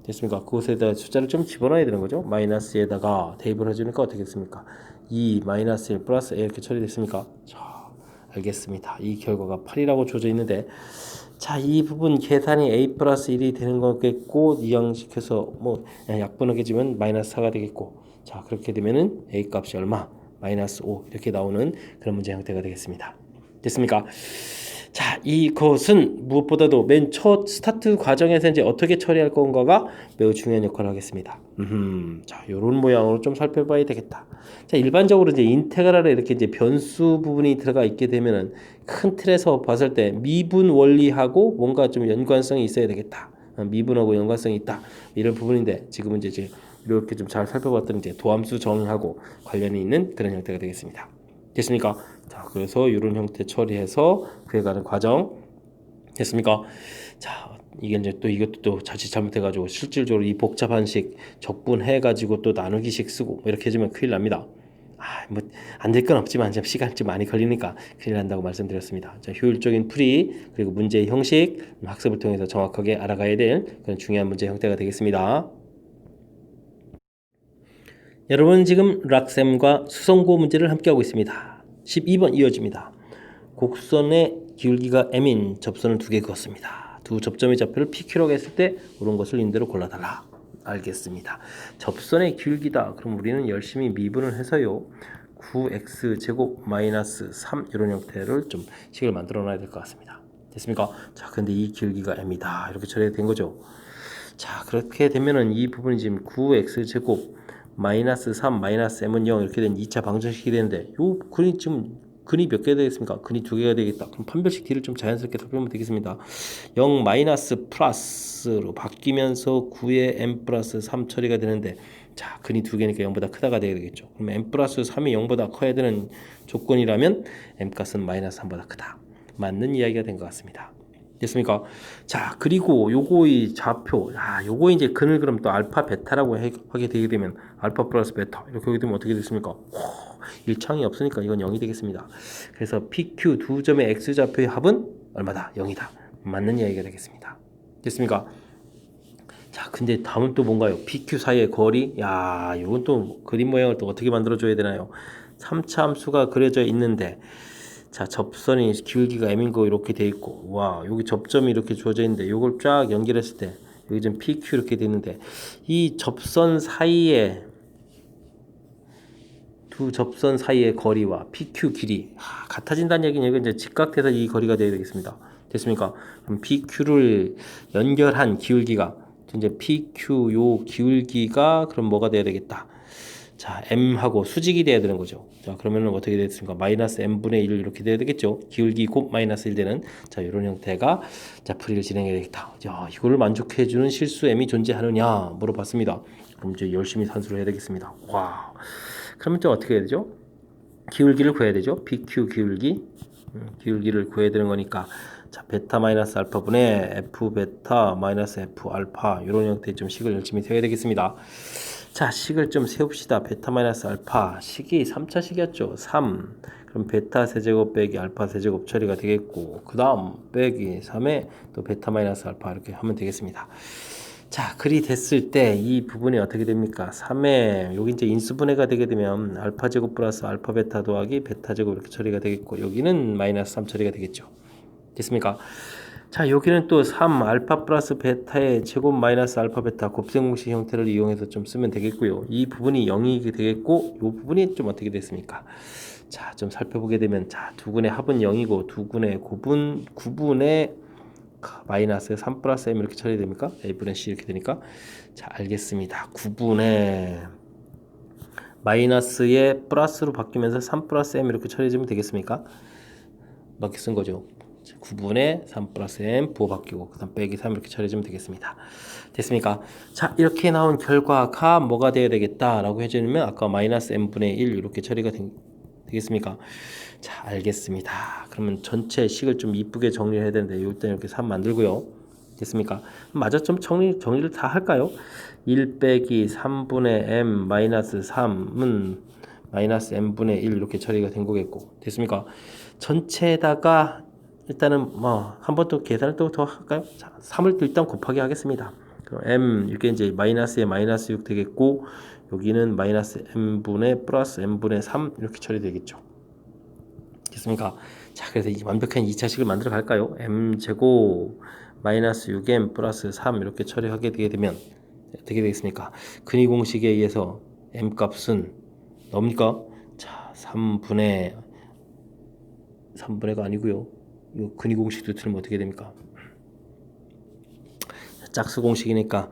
됐습니까? 그곳에다 숫자를 좀 집어넣어야 되는 거죠. 마이너스에다가 대입을 해주니까 어떻게 됐습니까? 2 마이너스 1 플러스 a 이렇게 처리됐습니까? 자, 알겠습니다. 이 결과가 8이라고 주어져 있는데 자, 이 부분 계산이 a 플러스 1이 되는 거겠고 이항시켜서 뭐 약분하게 주면 마이너스 4가 되겠고 자, 그렇게 되면은 a 값이 얼마? 마이너스 5 이렇게 나오는 그런 문제 형태가 되겠습니다. 됐습니까? 자, 이것은 무엇보다도 맨 첫 스타트 과정에서 이제 어떻게 처리할 건가가 매우 중요한 역할을 하겠습니다. 자, 요런 모양으로 좀 살펴봐야 되겠다. 자, 일반적으로 이제 인테그랄에 이렇게 이제 변수 부분이 들어가 있게 되면은 큰 틀에서 봤을 때 미분 원리하고 뭔가 좀 연관성이 있어야 되겠다. 미분하고 연관성이 있다. 이런 부분인데 지금은 이제 이렇게 좀 잘 살펴봤더니 이제 도함수 정의하고 관련이 있는 그런 형태가 되겠습니다. 됐습니까? 자, 그래서 이런 형태 처리해서 그에가는 과정 됐습니까? 자, 이게 이제 또 이것도 또 자칫 잘못해가지고 실질적으로 이 복잡한 식 적분해가지고 또 나누기식 쓰고 이렇게 해주면 큰일 납니다. 뭐 안 될 건 없지만 좀 시간 좀 많이 걸리니까 큰일 난다고 말씀드렸습니다. 자, 효율적인 풀이 그리고 문제의 형식 학습을 통해서 정확하게 알아가야 될 그런 중요한 문제 형태가 되겠습니다. 여러분 지금 락셈과 수성고 문제를 함께하고 있습니다. 12번 이어집니다. 곡선의 기울기가 m인 접선을 두 개 그었습니다. 두 접점의 좌표를 PQ라고 했을 때 그런 것을 임대로 골라달라. 알겠습니다. 접선의 기울기다. 그럼 우리는 열심히 미분을 해서요. 9x 제곱 마이너스 3 이런 형태를 좀 식을 만들어 놔야 될 것 같습니다. 됐습니까? 자, 근데 이 기울기가 m이다. 이렇게 처리가 된 거죠. 자, 그렇게 되면은 이 부분이 지금 9x 제곱 마이너스 3 마이너스 m은 0 이렇게 된 2차 방정식이 되는데 요 근이 지금 근이 몇 개 되겠습니까? 근이 두 개가 되겠다. 그럼 판별식 D를 좀 자연스럽게 살펴보면 되겠습니다. 0 마이너스 플러스로 바뀌면서 9에 m 플러스 3 처리가 되는데 자, 근이 두 개니까 0보다 크다가 되게 되겠죠. 그럼 m 플러스 3이 0보다 커야 되는 조건이라면 m 값은 마이너스 3보다 크다. 맞는 이야기가 된 것 같습니다. 됐습니까? 자, 그리고 요거의 좌표, 요거 이제 근을 그럼 또 알파 베타라고 하게 되게 되면 알파 플러스 베타 이렇게 하게 되면 어떻게 됐습니까? 일창이 없으니까 이건 0이 되겠습니다. 그래서 PQ 두 점의 x 좌표의 합은 얼마다? 0이다. 맞는 이야기가 되겠습니다. 됐습니까? 자, 근데 다음은 또 뭔가요? PQ 사이의 거리, 요건 또 그림 모양을 또 어떻게 만들어줘야 되나요? 3차 함수가 그려져 있는데 자, 접선이 기울기가 m인 거 이렇게 돼 있고 와, 여기 접점이 이렇게 주어져 있는데 요걸 쫙 연결했을 때 여기 좀 PQ 이렇게 돼 있는데 이 접선 사이에 두 접선 사이의 거리와 PQ 길이 같아진다는 얘기는 여기 이제 직각돼서 이 거리가 되어야 되겠습니다. 됐습니까? 그럼 PQ를 연결한 기울기가 이제 PQ 요 기울기가 그럼 뭐가 돼야 되겠다. 자, m하고 수직이 돼야 되는 거죠. 자, 그러면은 어떻게 됐습니까? 마이너스 m분의 1 이렇게 돼야 되겠죠. 기울기 곱 마이너스 1 되는 자, 이런 형태가 자, 풀이를 진행해야 되겠다. 자, 이거를 만족해 주는 실수 m이 존재하느냐 물어봤습니다. 그럼 이제 열심히 산수를 해야 되겠습니다. 와. 그러면 좀 어떻게 해야 되죠? 기울기를 구해야 되죠. PQ 기울기. 기울기를 구해야 되는 거니까 자 베타 마이너스 알파 분의 F 베타 마이너스 F 알파 이런 형태의 좀 식을 열심히 세워야 되겠습니다. 자 식을 좀 세웁시다. 베타 마이너스 알파 식이 3차식이었죠. 3 그럼 베타 세제곱 빼기 알파 세제곱 처리가 되겠고 그 다음 빼기 3에 또 베타 마이너스 알파 이렇게 하면 되겠습니다. 자, 글이 됐을 때 이 부분이 어떻게 됩니까? 3에 여기 이제 인수분해가 되게 되면 알파 제곱 플러스 알파 베타 더하기 베타 제곱 이렇게 처리가 되겠고 여기는 마이너스 3 처리가 되겠죠. 됐습니까? 자, 여기는 또 3 알파 플러스 베타의 제곱 마이너스 알파 베타 곱셈공식 형태를 이용해서 좀 쓰면 되겠고요. 이 부분이 0이 되겠고 이 부분이 좀 어떻게 됐습니까? 자, 좀 살펴보게 되면 자, 두 군의 합은 0이고 두 군의 구분의 마이너스 3 플러스 m 이렇게 처리됩니까? a분의 c 이렇게 되니까 자 알겠습니다. 9분의 마이너스에 플러스로 바뀌면서 3 플러스 m 이렇게 처리되면 되겠습니까? 이렇게 쓴 거죠. 9분의 3 플러스 m 부호 바뀌고 그 다음 빼기 3 이렇게 처리해주면 되겠습니다. 됐습니까? 자 이렇게 나온 결과가 뭐가 되어야 되겠다라고 해주면 아까 마이너스 m분의 1 이렇게 처리가 되겠습니까? 자 알겠습니다. 그러면 전체 식을 좀 이쁘게 정리해야 되는데 일단 이렇게 3 만들고요. 됐습니까? 마저 좀 정리를 다 할까요? 1 빼기 3분의 m 마이너스 3은 마이너스 m분의 1 이렇게 처리가 된 거겠고 됐습니까? 전체에다가 일단은 뭐 한 번 또 계산을 또 더 할까요? 자, 3을 또 일단 곱하기 하겠습니다. 그럼 m 이게 이제 마이너스에 마이너스 6 되겠고 여기는 마이너스 m분의 플러스 m분의 3 이렇게 처리되겠죠. 됐습니까? 자, 그래서 이 완벽한 2차식을 만들어 갈까요? m제곱 마이너스 6m 플러스 3 이렇게 처리하게 되게 되면 어떻게 되겠습니까? 근위 공식에 의해서 m 값은 뭡니까? 자, 3분의가 아니고요. 이 근위 공식도 틀면 어떻게 됩니까? 짝수 공식이니까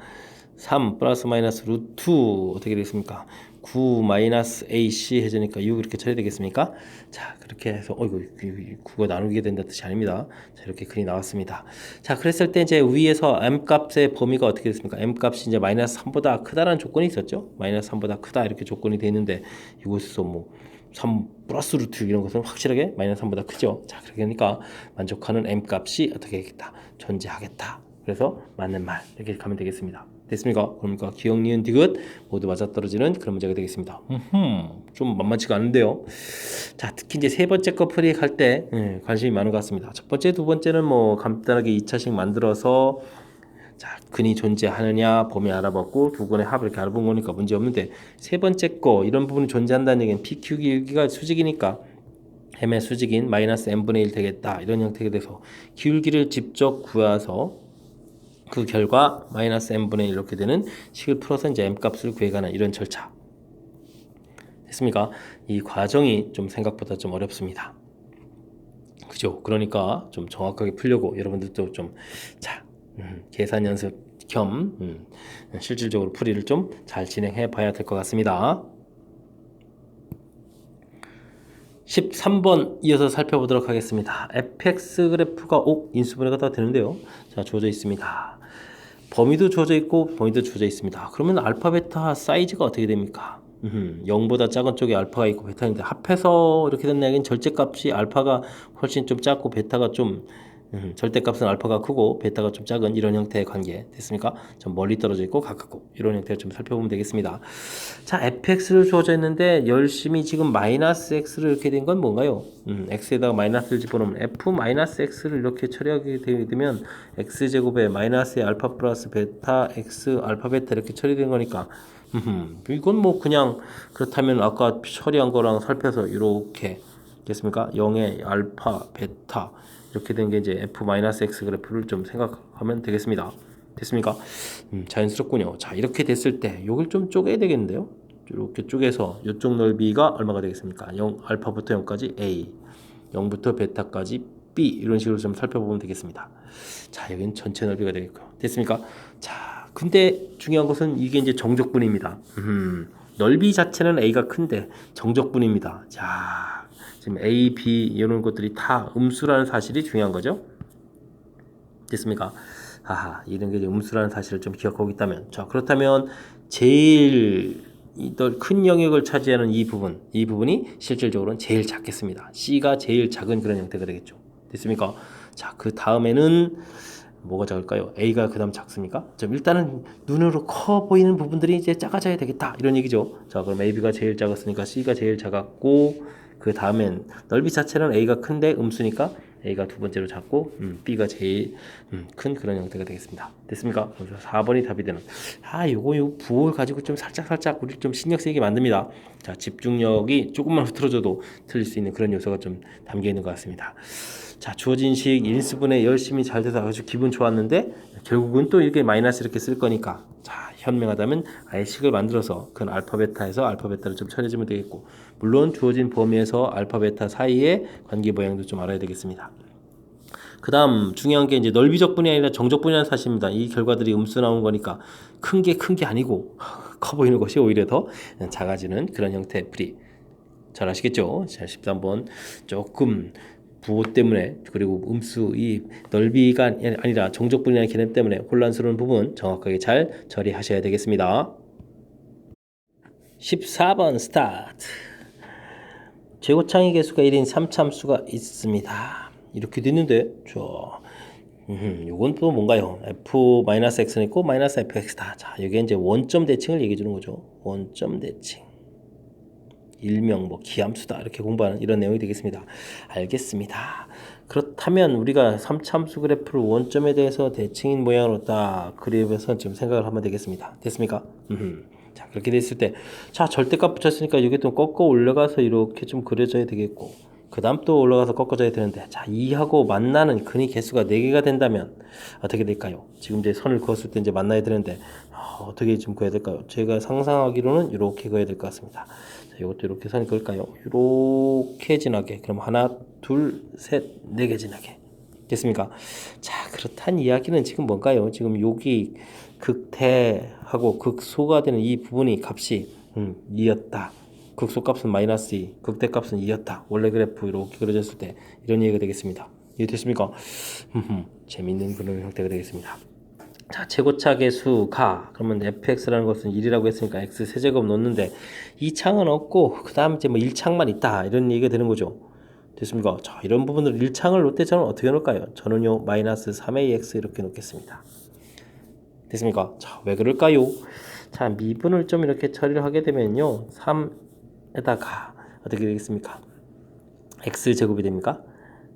3 플러스 마이너스 루트 어떻게 되겠습니까? 9 마이너스 AC 해주니까 6 이렇게 처리되겠습니까? 자 그렇게 해서 어이구 9가 나누게 된다는 뜻이 아닙니다. 자 이렇게 글이 나왔습니다. 자 그랬을 때 이제 위에서 m 값의 범위가 어떻게 됐습니까? m 값이 이제 마이너스 3보다 크다라는 조건이 있었죠. 마이너스 3보다 크다 이렇게 조건이 돼 있는데 이곳에서 뭐 3 플러스 루트 이런 것은 확실하게 마이너스 3보다 크죠. 자 그러니까 만족하는 m 값이 어떻게 하겠다? 존재하겠다. 그래서 맞는 말 이렇게 가면 되겠습니다. 됐습니까? 그러니까 기억, 니은, 디귿 모두 맞아떨어지는 그런 문제가 되겠습니다. 좀 만만치가 않은데요. 자, 특히 이제 세 번째 거 풀이할 때 관심이 많은 것 같습니다. 첫 번째, 두 번째는 뭐 간단하게 2차식 만들어서 자, 근이 존재하느냐 범위 알아봤고 두 군의 합을 이렇게 알아본 거니까 문제 없는데 세 번째 거 이런 부분이 존재한다는 얘기는 PQ 기울기가 수직이니까 m의 수직인 마이너스 m분의 1 되겠다 이런 형태가 돼서 기울기를 직접 구해서 그 결과 마이너스 m분의 1 이렇게 되는 식을 풀어서 이제 m값을 구해가는 이런 절차 됐습니까? 이 과정이 좀 생각보다 좀 어렵습니다. 그죠? 그러니까 좀 정확하게 풀려고 여러분들도 좀 계산 연습 겸 실질적으로 풀이를 좀 잘 진행해 봐야 될 것 같습니다. 13번 이어서 살펴보도록 하겠습니다. fx 그래프가 인수분해가 다 되는데요. 자, 주어져 있습니다. 범위도 주어져 있고 범위도 주어져 있습니다. 그러면 알파 베타 사이즈가 어떻게 됩니까? 0보다 작은 쪽에 알파가 있고 베타인데 합해서 이렇게 된 얘기는 절대값이 알파가 훨씬 좀 작고 베타가 좀 절대값은 알파가 크고 베타가 좀 작은 이런 형태의 관계 됐습니까? 좀 멀리 떨어져 있고 가깝고 이런 형태를 좀 살펴보면 되겠습니다. 자, fx를 주어져 있는데 열심히 지금 마이너스 x를 이렇게 된 건 뭔가요? x에다가 마이너스를 집어넣으면 f 마이너스 x를 이렇게 처리하게 되면 x제곱에 마이너스의 알파 플러스 베타 x 알파 베타 이렇게 처리된 거니까 이건 뭐 그냥 그렇다면 아까 처리한 거랑 살펴서 이렇게 됐습니까? 0의 알파 베타 이렇게 된 게 이제 f-x 그래프를 좀 생각하면 되겠습니다. 됐습니까? 자연스럽군요. 자, 이렇게 됐을 때 이걸 좀 쪼개야 되겠는데요. 이렇게 쪼개서 이쪽 넓이가 얼마가 되겠습니까? 0 알파부터 0까지 a, 0부터 베타까지 b 이런 식으로 좀 살펴보면 되겠습니다. 자, 여기는 전체 넓이가 되겠고요. 됐습니까? 자, 근데 중요한 것은 이게 이제 정적분입니다. 넓이 자체는 a가 큰데 정적분입니다. 자, 지금 A, B 이런 것들이 다 음수라는 사실이 중요한 거죠. 됐습니까? 이런 게 음수라는 사실을 좀 기억하고 있다면 자 그렇다면 제일 큰 영역을 차지하는 이 부분이 실질적으로는 제일 작겠습니다. C가 제일 작은 그런 형태가 되겠죠. 됐습니까? 자, 그 다음에는 뭐가 작을까요? A가 그 다음 작습니까? 일단은 눈으로 커 보이는 부분들이 이제 작아져야 되겠다 이런 얘기죠. 자, 그럼 AB가 제일 작았으니까 C가 제일 작았고, 그 다음엔 넓이 자체는 A가 큰데 음수니까 A가 두 번째로 작고, B가 제일 큰 그런 형태가 되겠습니다. 됐습니까? 그래서 4번이 답이 되는. 요거 부호를 가지고 좀 살짝 우리 좀 신경 쓰이게 만듭니다. 자, 집중력이 조금만 흐트러져도 틀릴 수 있는 그런 요소가 좀 담겨 있는 것 같습니다. 자, 주어진 식 인수분해 열심히 잘 돼서 아주 기분 좋았는데 결국은 또 이렇게 마이너스 이렇게 쓸 거니까, 자, 현명하다면 아예 식을 만들어서 그 알파 베타에서 알파 베타를 좀 처리해주면 되겠고, 물론 주어진 범위에서 알파 베타 사이의 관계 모양도 좀 알아야 되겠습니다. 그 다음 중요한 게 이제 넓이적분이 아니라 정적분이라는 사실입니다. 이 결과들이 음수 나온 거니까 큰 게 아니고 커 보이는 것이 오히려 더 작아지는 그런 형태의 풀이. 잘 아시겠죠? 자, 13번 조금 부호 때문에, 그리고 음수 이 넓이가 아니라 정적분이라는 개념 때문에 혼란스러운 부분 정확하게 잘 처리하셔야 되겠습니다. 14번 스타트. 제곱창의 개수가 1인 3참수가 있습니다. 이렇게 됐는데, 요건 또 뭔가요? f-x는 있고 마이너스 fx다. 자, 여기 이제 원점 대칭을 얘기해 주는 거죠. 원점 대칭. 일명 기함수다 이렇게 공부하는 이런 내용이 되겠습니다. 알겠습니다. 그렇다면 우리가 3참수 그래프를 원점에 대해서 대칭인 모양으로 딱 그립해서 좀 생각을 하면 되겠습니다. 됐습니까? 자, 그렇게 됐을 때, 자, 절대값 붙였으니까 이게 또 꺾어 올라가서 이렇게 좀 그려져야 되겠고, 그 다음 또 올라가서 꺾어져야 되는데, 자, 2하고 만나는 근의 개수가 4개가 된다면 어떻게 될까요? 지금 이제 선을 그었을 때 이제 만나야 되는데, 어떻게 좀 그어야 될까요? 제가 상상하기로는 이렇게 그어야 될 것 같습니다. 자, 이것도 이렇게 선이 그을까요? 이렇게 지나게. 그럼 하나, 둘, 셋, 4개 지나게. 됐습니까? 자, 그렇단 이야기는 지금 뭔가요? 지금 여기 극대하고 극소가 되는 이 부분이 값이 2였다. 극소 값은 마이너스 2, 극대 값은 2였다. 원래 그래프 이렇게 그려졌을 때 이런 얘기가 되겠습니다. 이해됐습니까? 재밌는 그런 형태가 되겠습니다. 자, 최고차 계수가, 그러면 fx라는 것은 1이라고 했으니까 x 세제곱 놓는데 2창은 없고 그 다음 이제 1창만 있다 이런 얘기가 되는 거죠. 됐습니까? 자, 이런 부분을 1창을 놓을 때 저는 어떻게 놓을까요? 저는요 마이너스 3ax 이렇게 놓겠습니다. 됐습니까? 자, 왜 그럴까요? 자, 미분을 좀 이렇게 처리를 하게 되면요 3에다가 어떻게 되겠습니까? x제곱이 됩니까?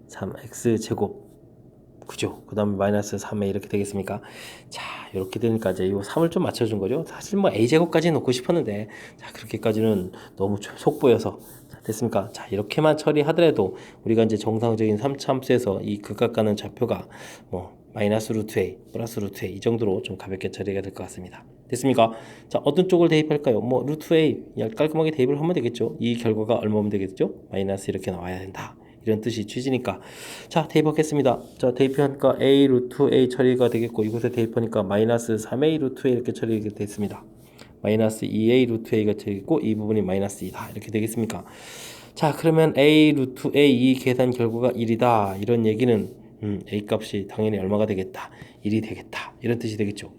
3x제곱, 그죠? 그 다음에 마이너스 3에 이렇게 되겠습니까? 자, 이렇게 되니까 이제 이 3을 좀 맞춰준 거죠. 사실 a제곱까지 놓고 싶었는데, 자, 그렇게까지는 너무 속보여서. 자, 됐습니까? 자, 이렇게만 처리하더라도 우리가 이제 정상적인 3참수에서 이 극각가는 좌표가 마이너스 루트 a, 플러스 루트 a 이 정도로 좀 가볍게 처리가 될 것 같습니다. 됐습니까? 자, 어떤 쪽을 대입할까요? 루트 a 깔끔하게 대입을 하면 되겠죠. 이 결과가 얼마면 되겠죠? 마이너스 이렇게 나와야 된다. 이런 뜻이 취지니까. 자, 대입하겠습니다. 자, 대입하니까 a 루트 a 처리가 되겠고, 이곳에 대입하니까 마이너스 3a 루트 a 이렇게 처리가 됐습니다. 마이너스 2a 루트 a가 되겠고, 이 부분이 마이너스 2다 이렇게 되겠습니까? 자, 그러면 a 루트 a 이 계산 결과가 1이다 이런 얘기는 a 값이 당연히 얼마가 되겠다? 1이 되겠다 이런 뜻이 되겠죠.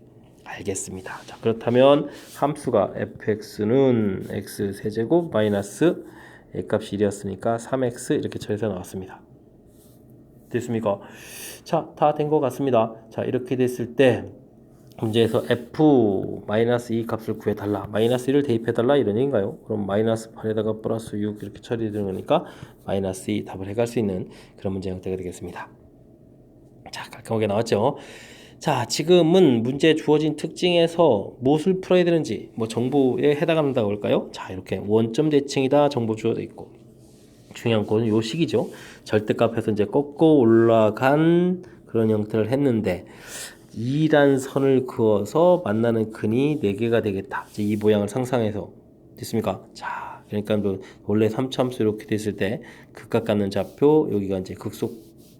알겠습니다. 자, 그렇다면 함수가 fx는 x 세제곱 마이너스 a 값이 1이었으니까 3x 이렇게 처리해서 나왔습니다. 됐습니까? 자, 다 된 것 같습니다. 자, 이렇게 됐을 때 문제에서 f-2 값을 구해달라, 마이너스 1을 대입해달라 이런 얘기인가요? 그럼 마이너스 8에다가 플러스 6 이렇게 처리되는 거니까 마이너스 2 답을 해갈 수 있는 그런 문제 형태가 되겠습니다. 자, 깔끔하게 나왔죠? 자, 지금은 문제 주어진 특징에서 무엇을 풀어야 되는지 정보에 해당한다고 할까요? 자, 이렇게 원점 대칭이다 정보 주어져 있고, 중요한 건 요 식이죠. 절대값에서 이제 꺾어 올라간 그런 형태를 했는데 2란 선을 그어서 만나는 근이 4개가 되겠다. 이제 이 모양을 상상해서. 됐습니까? 자, 그러니까 원래 3참수 이렇게 됐을 때 극각 갖는 좌표, 여기가 이제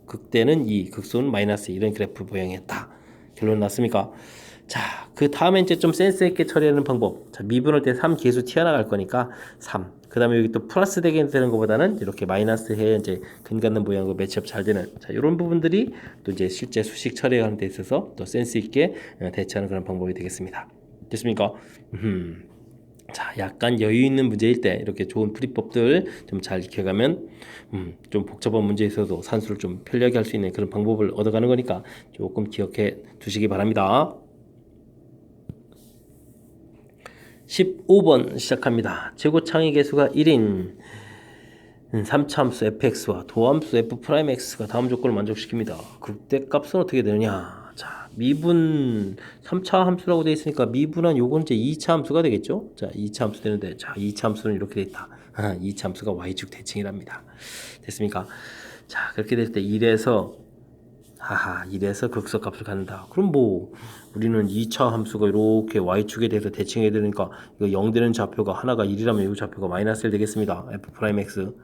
극대는 2, 극소는 마이너스 이런 그래프 모양이었다. 결론 났습니까? 자, 그 다음에 이제 좀 센스 있게 처리하는 방법. 자, 미분할 때 3 계수 튀어나갈 거니까 3. 그 다음에 여기 또 플러스 되게 되는 것보다는 이렇게 마이너스 해 이제 근 갖는 모양으로 매치업 잘 되는, 자, 이런 부분들이 또 이제 실제 수식 처리하는 데 있어서 또 센스 있게 대처하는 그런 방법이 되겠습니다. 됐습니까? 자, 약간 여유 있는 문제일 때 이렇게 좋은 풀이법들 좀 잘 익혀가면 좀 복잡한 문제에 있어도 산수를 좀 편리하게 할 수 있는 그런 방법을 얻어가는 거니까 조금 기억해 두시기 바랍니다. 15번 시작합니다. 최고창의 개수가 1인 3차함수 fx와 도함수 f'x가 다음 조건을 만족시킵니다. 극대값은 어떻게 되느냐? 자, 미분 3차 함수라고 되어 있으니까 미분한 요건 이제 2차 함수가 되겠죠? 자, 2차 함수 되는데, 자, 2차 함수는 이렇게 되어 있다. 2차 함수가 y축 대칭이랍니다. 됐습니까? 자, 그렇게 될 때 1에서 극소값을 갖는다. 그럼 뭐 우리는 2차 함수가 이렇게 y축에 대해서 대칭해야 되니까 이거 0 되는 좌표가 하나가 1이라면 이 좌표가 마이너스 1 되겠습니다. f'x.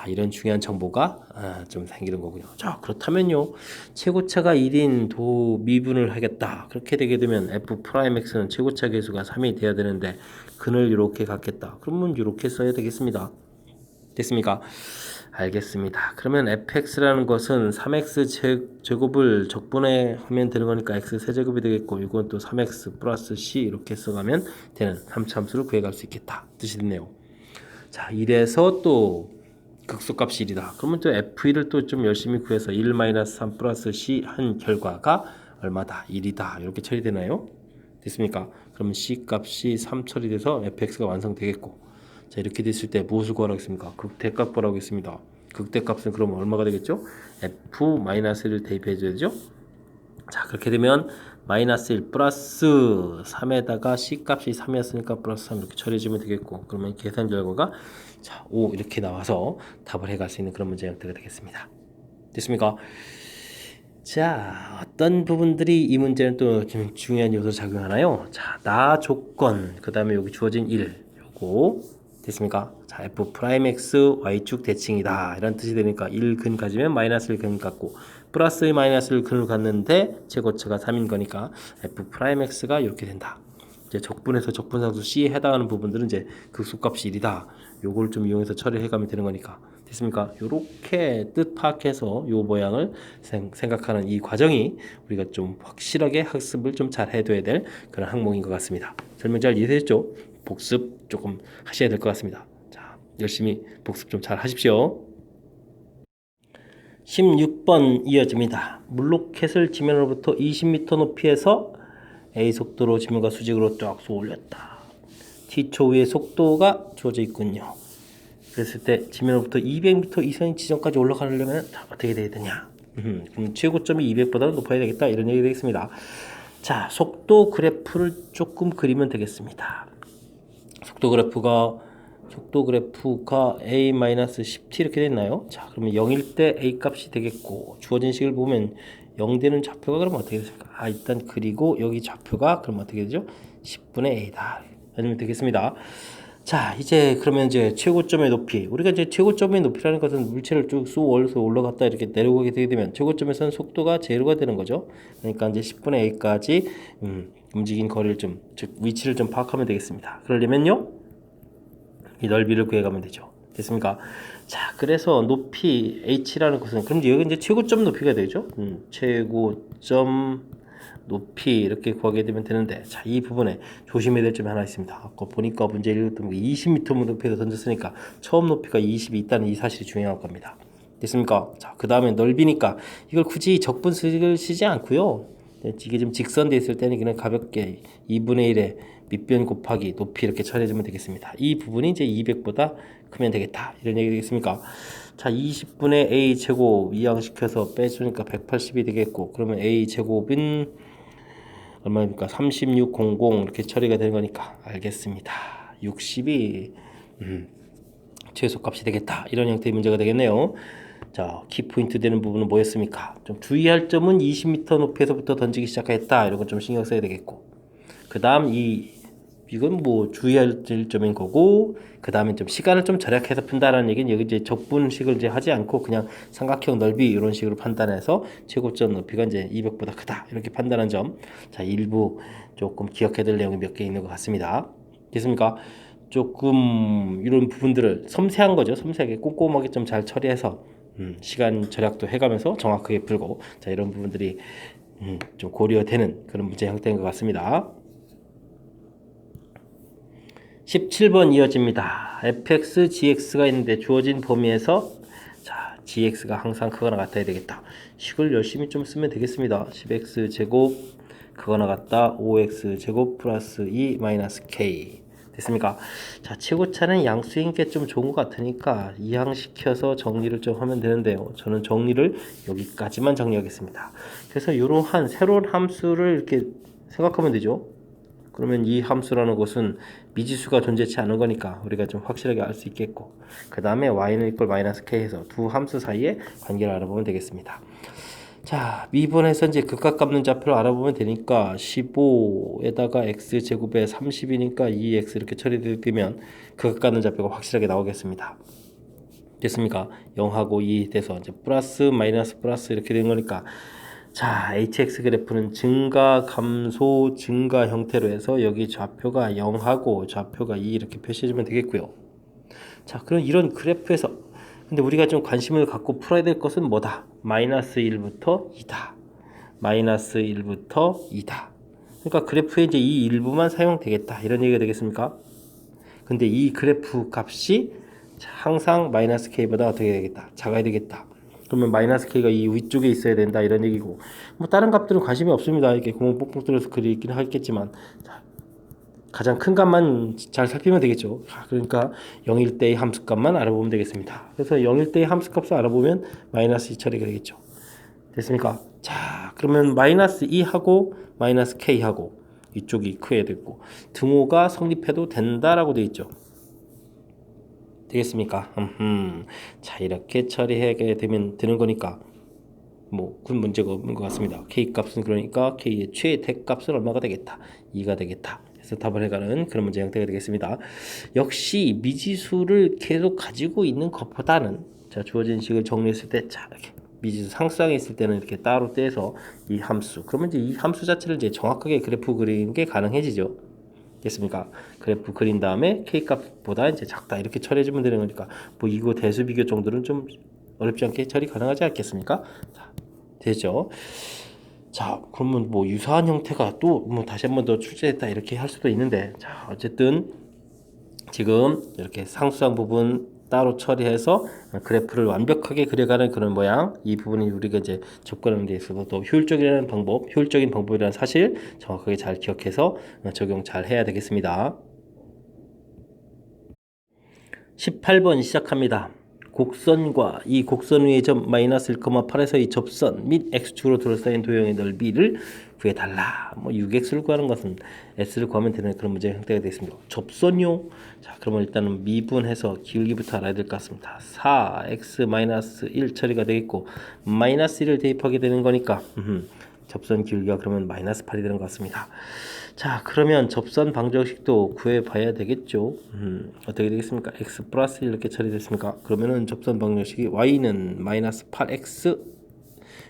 이런 중요한 정보가 좀 생기는 거군요. 자, 그렇다면요. 최고차가 1인 도 미분을 하겠다. 그렇게 되게 되면 f'x는 최고차 계수가 3이 돼야 되는데 근을 이렇게 갖겠다. 그러면 이렇게 써야 되겠습니다. 됐습니까? 알겠습니다. 그러면 fx라는 것은 3x 제곱을 적분해하면 되는 거니까 x 세제곱이 되겠고 이건 또 3x 플러스 c 이렇게 써가면 되는 3차함수를 구해갈 수 있겠다 뜻이 됐네요. 자, 이래서 또 극소값이 1이다. 그러면 또 f1을 또 좀 열심히 구해서 1-3 플러스 c 한 결과가 얼마다? 1이다. 이렇게 처리되나요? 됐습니까? 그러면 c 값이 3 처리돼서 fx가 완성되겠고 자, 이렇게 됐을 때 무엇을 구하라고 했습니까? 극대값 구하라고 했습니다. 극대값은 그럼 얼마가 되겠죠? f-1을 대입해 줘야 되죠? 자, 그렇게 되면 마이너스 1 플러스 3에다가 c값이 3이었으니까 플러스 3 이렇게 처리해주면 되겠고 그러면 계산 결과가 자, 5 이렇게 나와서 답을 해갈 수 있는 그런 문제 형태가 되겠습니다. 됐습니까? 자, 어떤 부분들이 이 문제는 또 좀 중요한 요소로 작용하나요? 자, 나 조건 그 다음에 여기 주어진 1 요거 됐습니까? 자, f'x y축 대칭이다 이런 뜻이 되니까 1근 가지면 마이너스 1근 갖고 플러스 마이너스 1근을 갖는데 최고차가 3인 거니까 f'x가 이렇게 된다. 이제 적분해서 적분상수 C에 해당하는 부분들은 이제 극소값이 1이다. 요걸 좀 이용해서 처리해 가면 되는 거니까. 됐습니까? 요렇게 뜻 파악해서 요 모양을 생각하는 이 과정이 우리가 좀 확실하게 학습을 좀 잘 해둬야 될 그런 항목인 것 같습니다. 설명 잘 이해되셨죠? 복습 조금 하셔야 될 것 같습니다. 자, 열심히 복습 좀 잘 하십시오. 16번 이어집니다. 물로켓을 지면으로부터 20m 높이에서 A 속도로 지면과 수직으로 쫙 쏘 올렸다. T초 위의 속도가 주어져 있군요. 그랬을 때 지면으로부터 200m 이상 지점까지 올라가려면 어떻게 돼야 되냐? 그럼 최고점이 200보다 높아야 되겠다 이런 얘기 되겠습니다. 자, 속도 그래프를 조금 그리면 되겠습니다. 속도 그래프가 a-10t 이렇게 됐나요? 자, 그러면 0일 때 a 값이 되겠고 주어진 식을 보면 0 되는 좌표가 그러면 어떻게 됩니까? 일단 그리고 여기 좌표가 그러면 어떻게 되죠? 10분의 a다. 아니면 되겠습니다. 자, 이제 그러면 이제 최고점의 높이. 우리가 이제 최고점의 높이라는 것은 물체를 쭉 쏘 올라갔다 이렇게 내려오게 되게 되면 최고점에서는 속도가 제로가 되는 거죠. 그러니까 이제 10분의 a까지 움직인 거리를 즉 위치를 좀 파악하면 되겠습니다. 그러려면요. 이 넓이를 구해가면 되죠. 됐습니까? 자, 그래서 높이 h라는 것은 그럼 여기 이제 최고점 높이가 되죠. 최고점 높이 이렇게 구하게 되면 되는데 자, 이 부분에 조심해야 될 점이 하나 있습니다. 아까 보니까 문제 읽었던 게 20m 높이에서 던졌으니까 처음 높이가 20이 있다는 이 사실이 중요할 겁니다. 됐습니까? 자, 그 다음에 넓이니까 이걸 굳이 적분식을 쓰지 않고요. 이게 좀 직선되어 있을 때는 그냥 가볍게 2분의 1에 밑변 곱하기 높이 이렇게 처리해주면 되겠습니다. 이 부분이 이제 200보다 크면 되겠다. 이런 얘기 되겠습니까? 자, 20분의 a 제곱 이항시켜서 빼주니까 180이 되겠고 그러면 a 제곱은 얼마입니까? 3600 이렇게 처리가 되는 거니까 알겠습니다. 60이 최소값이 되겠다. 이런 형태의 문제가 되겠네요. 자, 키포인트 되는 부분은 뭐였습니까? 좀 주의할 점은 20m 높이에서부터 던지기 시작했다. 이런 건 좀 신경 써야 되겠고 그 다음 이건 뭐 주의할 점인 거고 그 다음에 좀 시간을 좀 절약해서 푼다라는 얘기는 여기 이제 적분식을 이제 하지 않고 그냥 삼각형 넓이 이런 식으로 판단해서 최고점 높이가 이제 200보다 크다 이렇게 판단한 점. 자, 일부 조금 기억해야 될 내용이 몇 개 있는 것 같습니다. 됐습니까? 조금 이런 부분들을 섬세한 거죠. 섬세하게 꼼꼼하게 좀 잘 처리해서 시간 절약도 해가면서 정확하게 풀고 자, 이런 부분들이 좀 고려되는 그런 문제 형태인 것 같습니다. 17번 이어집니다. fx, gx가 있는데 주어진 범위에서 자, gx가 항상 크거나 같아야 되겠다. 식을 열심히 좀 쓰면 되겠습니다. 10x 제곱 크거나 같다. 5x 제곱 플러스 2 마이너스 k 됐습니까? 자, 최고차는 양수인 게 좀 좋은 것 같으니까 이항시켜서 정리를 좀 하면 되는데요. 저는 정리를 여기까지만 정리하겠습니다. 그래서 이러한 새로운 함수를 이렇게 생각하면 되죠. 그러면 이 함수라는 것은 미지수가 존재치 않은 거니까 우리가 좀 확실하게 알 수 있겠고, 그 다음에 y는 이퀄 마이너스 k 해서 두 함수 사이의 관계를 알아보면 되겠습니다. 자, 미분해서 이제 극각 값는 좌표를 알아보면 되니까 15에다가 x제곱에 30이니까 2x 이렇게 처리되면 극각 값는 좌표가 확실하게 나오겠습니다. 됐습니까? 0하고 2 돼서 이제 플러스 마이너스 플러스 이렇게 된 거니까, 자, hx 그래프는 증가 감소 증가 형태로 해서 여기 좌표가 0하고 좌표가 2 이렇게 표시해주면 되겠고요. 자, 그럼 이런 그래프에서 근데 우리가 좀 관심을 갖고 풀어야 될 것은 뭐다? 마이너스 1부터 2다. 마이너스 1부터 2다. 그러니까 그래프에 이제 이 일부만 사용되겠다. 이런 얘기가 되겠습니까? 근데 이 그래프 값이 항상 마이너스 k보다 어떻게 되겠다? 작아야 되겠다. 그러면 마이너스 k가 이 위쪽에 있어야 된다. 이런 얘기고. 뭐 다른 값들은 관심이 없습니다. 이렇게 구멍 뽕뽕 뚫어서 그리긴 하겠지만. 자, 가장 큰 값만 잘 살피면 되겠죠. 그러니까 0일 때의 함수값만 알아보면 되겠습니다. 그래서 0일 때의 함수값을 알아보면 마이너스 2 처리가 되겠죠. 됐습니까? 자, 그러면 마이너스 2하고 마이너스 k하고 이쪽이 크게 됐고 등호가 성립해도 된다라고 되어 있죠. 되겠습니까? 자, 이렇게 처리하게 되면 되는 거니까 뭐 큰 문제가 없는 것 같습니다. k 값은 그러니까 k의 최대 값은 얼마가 되겠다? 2가 되겠다. 그래서 답을 해가는 그런 문제 형태가 되겠습니다. 역시 미지수를 계속 가지고 있는 것보다는 자, 주어진 식을 정리했을 때 자, 이렇게 미지수 상수항에 있을 때는 이렇게 따로 떼서 이 함수 그러면 이제 이 함수 자체를 이제 정확하게 그래프 그리는 게 가능해지죠. 됐습니까? 그래프 그린 다음에 k 값보다 이제 작다 이렇게 처리해주면 되는 거니까 뭐 이거 대수 비교 정도는 좀 어렵지 않게 처리 가능하지 않겠습니까? 자, 되죠. 자, 그러면 뭐 유사한 형태가 또 뭐 다시 한 번 더 출제했다 이렇게 할 수도 있는데, 자, 어쨌든 지금 이렇게 상수항 부분 따로 처리해서 그래프를 완벽하게 그려가는 그런 모양, 이 부분이 우리가 이제 접근하는 데 있어서 또 효율적인 방법이라는 사실 정확하게 잘 기억해서 적용 잘 해야 되겠습니다. 18번 시작합니다. 곡선과 이 곡선 위의 점 마이너스 1,8에서 이 접선 및 x축으로 둘러싸인 도형의 넓이를 구해달라. 뭐 6x를 구하는 것은 s를 구하면 되는 그런 문제 형태가 되겠습니다. 접선요. 자, 그러면 일단은 미분해서 기울기부터 알아야 될 것 같습니다. 4x-1 처리가 되겠고 마이너스 1을 대입하게 되는 거니까 접선 기울기가 그러면 마이너스 8이 되는 것 같습니다. 자, 그러면 접선 방정식도 구해봐야 되겠죠. 어떻게 되겠습니까? x 플러스 1 이렇게 처리됐습니까? 그러면은 접선 방정식이 y는 마이너스 8x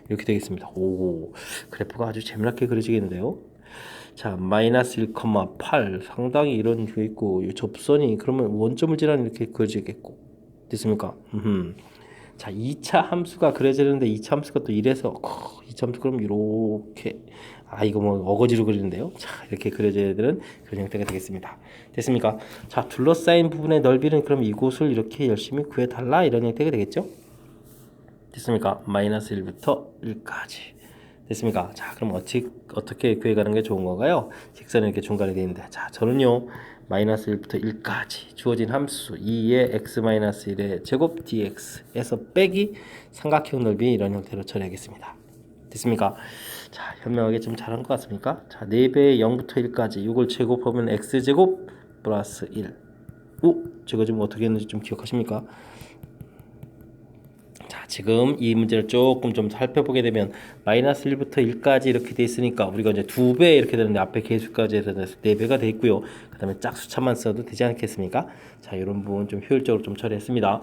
이렇게 되겠습니다. 오, 그래프가 아주 재미나게 그려지겠는데요. 자, 마이너스 1,8 상당히 이런 게 있고 이 접선이 그러면 원점을 지나는 이렇게 그려지겠고 됐습니까? 자, 2차 함수가 그려지는데 2차 함수가 또 이래서 2차 함수 그럼 이렇게 이거 뭐 어거지로 그리는데요. 자, 이렇게 그려져야 되는 그런 형태가 되겠습니다. 됐습니까? 자, 둘러싸인 부분의 넓이는 그럼 이곳을 이렇게 열심히 구해달라 이런 형태가 되겠죠. 됐습니까? 마이너스 1부터 1까지 됐습니까? 자, 그럼 어떻게 구해가는 게 좋은 건가요? 직선이 이렇게 중간에 되어 있는데, 자, 저는요 마이너스 1부터 1까지 주어진 함수 2의 x-1의 제곱 dx에서 빼기 삼각형 넓이 이런 형태로 처리하겠습니다. 됐습니까? 자, 현명하게 좀 잘한 것 같습니까? 자, 4배의 0부터 1까지 이걸 제곱하면 x제곱 플러스 1. 제가 지금 어떻게 했는지 좀 기억하십니까? 자, 지금 이 문제를 조금 좀 살펴보게 되면 마이너스 1부터 1까지 이렇게 돼 있으니까 우리가 이제 2배 이렇게 되는데 앞에 계수까지 해서 4배가 돼 있고요. 그 다음에 짝수차만 써도 되지 않겠습니까? 자, 이런 부분 좀 효율적으로 좀 처리했습니다.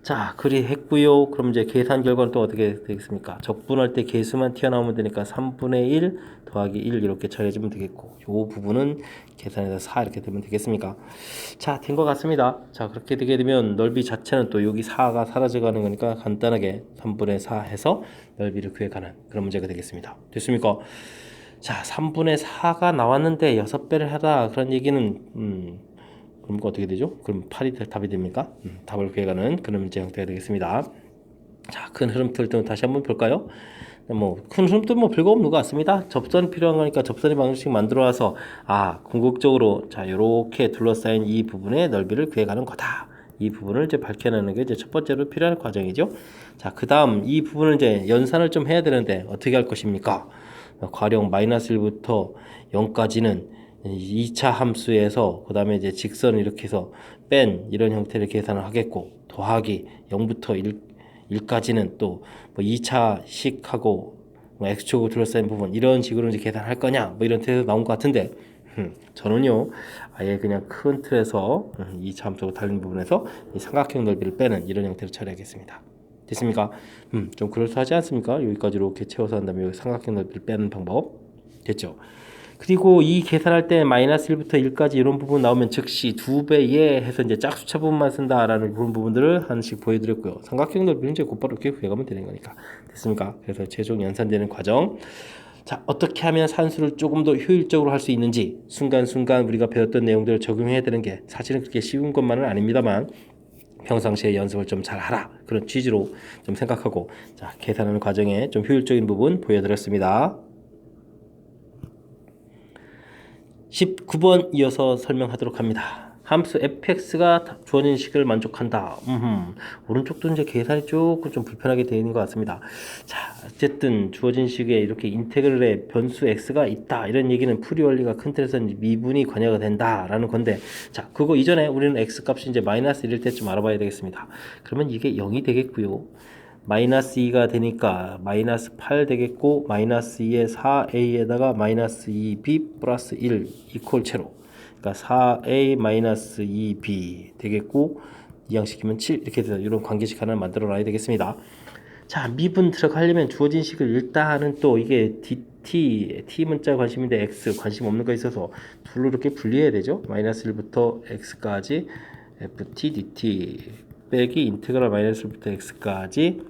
자, 그리 했고요. 그럼 이제 계산 결과는 또 어떻게 되겠습니까? 적분할 때 계수만 튀어나오면 되니까 3분의 1 더하기 1 이렇게 처리해주면 되겠고 요 부분은 계산해서 4 이렇게 되면 되겠습니까? 자, 된 것 같습니다. 자, 그렇게 되게 되면 넓이 자체는 또 여기 4가 사라져가는 거니까 간단하게 3분의 4 해서 넓이를 구해가는 그런 문제가 되겠습니다. 됐습니까? 자, 3분의 4가 나왔는데 6배를 하다 그런 얘기는 그럼 어떻게 되죠? 그럼 8이 답이 됩니까? 답을 구해가는 그런 문제 형태가 되겠습니다. 자, 큰 흐름틀 등 다시 한번 볼까요? 뭐 큰 흐름도 뭐 별거 없는 것 같습니다. 접선이 필요한 거니까 접선의 방식씩 만들어 와서 궁극적으로 자 이렇게 둘러싸인 이 부분의 넓이를 구해가는 거다. 이 부분을 이제 밝혀내는 게 이제 첫 번째로 필요한 과정이죠. 자, 그 다음 이 부분을 이제 연산을 좀 해야 되는데 어떻게 할 것입니까? 가령 마이너스 1부터 0까지는 2차 함수에서 그 다음에 이제 직선을 이렇게 해서 뺀 이런 형태를 계산을 하겠고, 더하기 0부터 1까지는 또 뭐 2차식하고 뭐 x축으로 둘러싸인 부분 이런 식으로 이제 계산할 거냐 뭐 이런 뜻에서 나온 것 같은데, 저는요 아예 그냥 큰 틀에서 2차 함수로 달린 부분에서 이 삼각형 넓이를 빼는 이런 형태로 처리하겠습니다. 됐습니까? 좀 그럴싸하지 않습니까? 여기까지 이렇게 채워서 한 다음에 여기 삼각형 넓이를 빼는 방법 됐죠? 그리고 이 계산할 때 마이너스 1부터 1까지 이런 부분 나오면 즉시 2배에 해서 이제 짝수차 부분만 쓴다라는 그런 부분들을 하나씩 보여드렸고요. 삼각형 넓이는 이제 곧바로 이렇게 구해가면 되는 거니까. 됐습니까? 그래서 최종 연산되는 과정. 자, 어떻게 하면 산수를 조금 더 효율적으로 할 수 있는지 순간순간 우리가 배웠던 내용들을 적용해야 되는 게 사실은 그렇게 쉬운 것만은 아닙니다만 평상시에 연습을 좀 잘 하라 그런 취지로 좀 생각하고 자, 계산하는 과정에 좀 효율적인 부분 보여드렸습니다. 19번 이어서 설명하도록 합니다. 함수 fx가 주어진 식을 만족한다. 오른쪽도 이제 계산이 조금 좀 불편하게 되어 있는 것 같습니다. 자, 어쨌든 주어진 식에 이렇게 인테그럴에 변수 x가 있다. 이런 얘기는 풀이 원리가 큰 틀에서 미분이 관여가 된다라는 건데, 자, 그거 이전에 우리는 x 값이 이제 마이너스 1일 때쯤 알아봐야 되겠습니다. 그러면 이게 0이 되겠고요. 마이너스 2가 되니까 마이너스 8 되겠고, 마이너스 2에 4a에다가 마이너스 2b 플러스 1 이퀄 제로, 그러니까 4a 마이너스 2b 되겠고, 이항시키면 7 이렇게 돼서 이런 관계식 하나 만들어 놔야 되겠습니다. 자, 미분 들어가려면 주어진 식을 일단은 또 이게 t 문자 관심인데 x 관심 없는 거 있어서 둘로 이렇게 분리해야 되죠. 마이너스 1부터 x까지 ft dt 빼기 인테그랄 마이너스 1부터 x까지,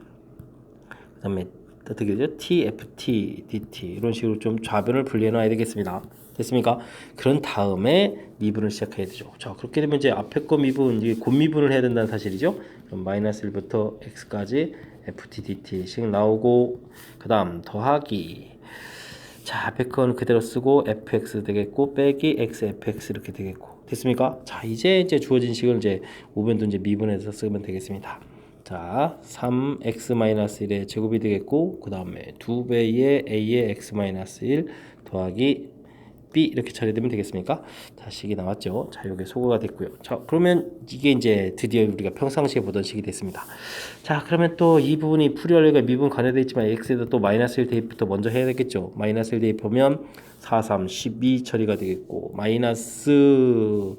그 다음에 어떻게 되죠? tft dt 이런 식으로 좀 좌변을 분리해 놔야 되겠습니다. 됐습니까? 그런 다음에 미분을 시작해야 되죠. 자, 그렇게 되면 이제 앞에 거 미분, 이게 곱미분을 해야 된다는 사실이죠. 그럼 마이너스 1부터 x까지 ft dt씩 나오고, 그 다음 더하기, 자, 앞에 거는 그대로 쓰고 fx 되겠고 빼기 x fx 이렇게 되겠고. 됐습니까? 자, 이제 주어진 식을 이제 오변도 이제 미분해서 쓰면 되겠습니다. 자, 3x-1의 제곱이 되겠고, 그 다음에 2배의 a의 x-1 더하기 b 이렇게 처리되면 되겠습니까? 자, 식이 나왔죠. 자, 이게 소거가 됐고요. 자, 그러면 이게 이제 드디어 우리가 평상시에 보던 식이 됐습니다. 자, 그러면 또 이 부분이 풀이 원리가 미분 관여되어 있지만 x에도 또 마이너스 1 대입부터 먼저 해야 되겠죠. 마이너스 1 대입하면 4, 3, 12 처리가 되겠고, 마이너스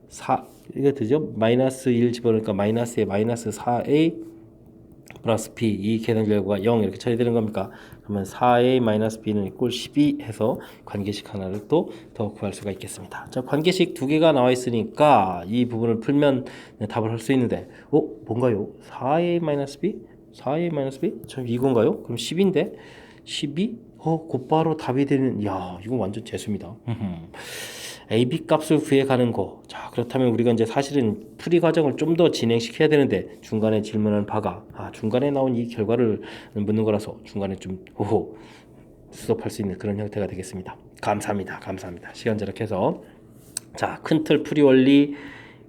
4 이게 되죠? 마이너스 1 집어넣으니까 마이너스에 마이너스 4a 플러스 b, 이 계산 결과가 0 이렇게 처리되는 겁니까? 그러면 4a 마이너스 b는 이꼴 12 해서 관계식 하나를 또 더 구할 수가 있겠습니다. 자, 관계식 두 개가 나와 있으니까 이 부분을 풀면 답을 할 수 있는데, 뭔가요? 4a 마이너스 b? 4a 마이너스 b? 참 이건가요? 그럼 10인데 12? 곧바로 답이 되는, 야, 이건 완전 재수입니다. AB 값을 구해가는 거. 자, 그렇다면 우리가 이제 사실은 풀이 과정을 좀 더 진행시켜야 되는데 중간에 질문한 바가 중간에 나온 이 결과를 묻는 거라서 중간에 좀 수습할 수 있는 그런 형태가 되겠습니다. 감사합니다. 시간 절약해서, 자, 큰 틀 풀이 원리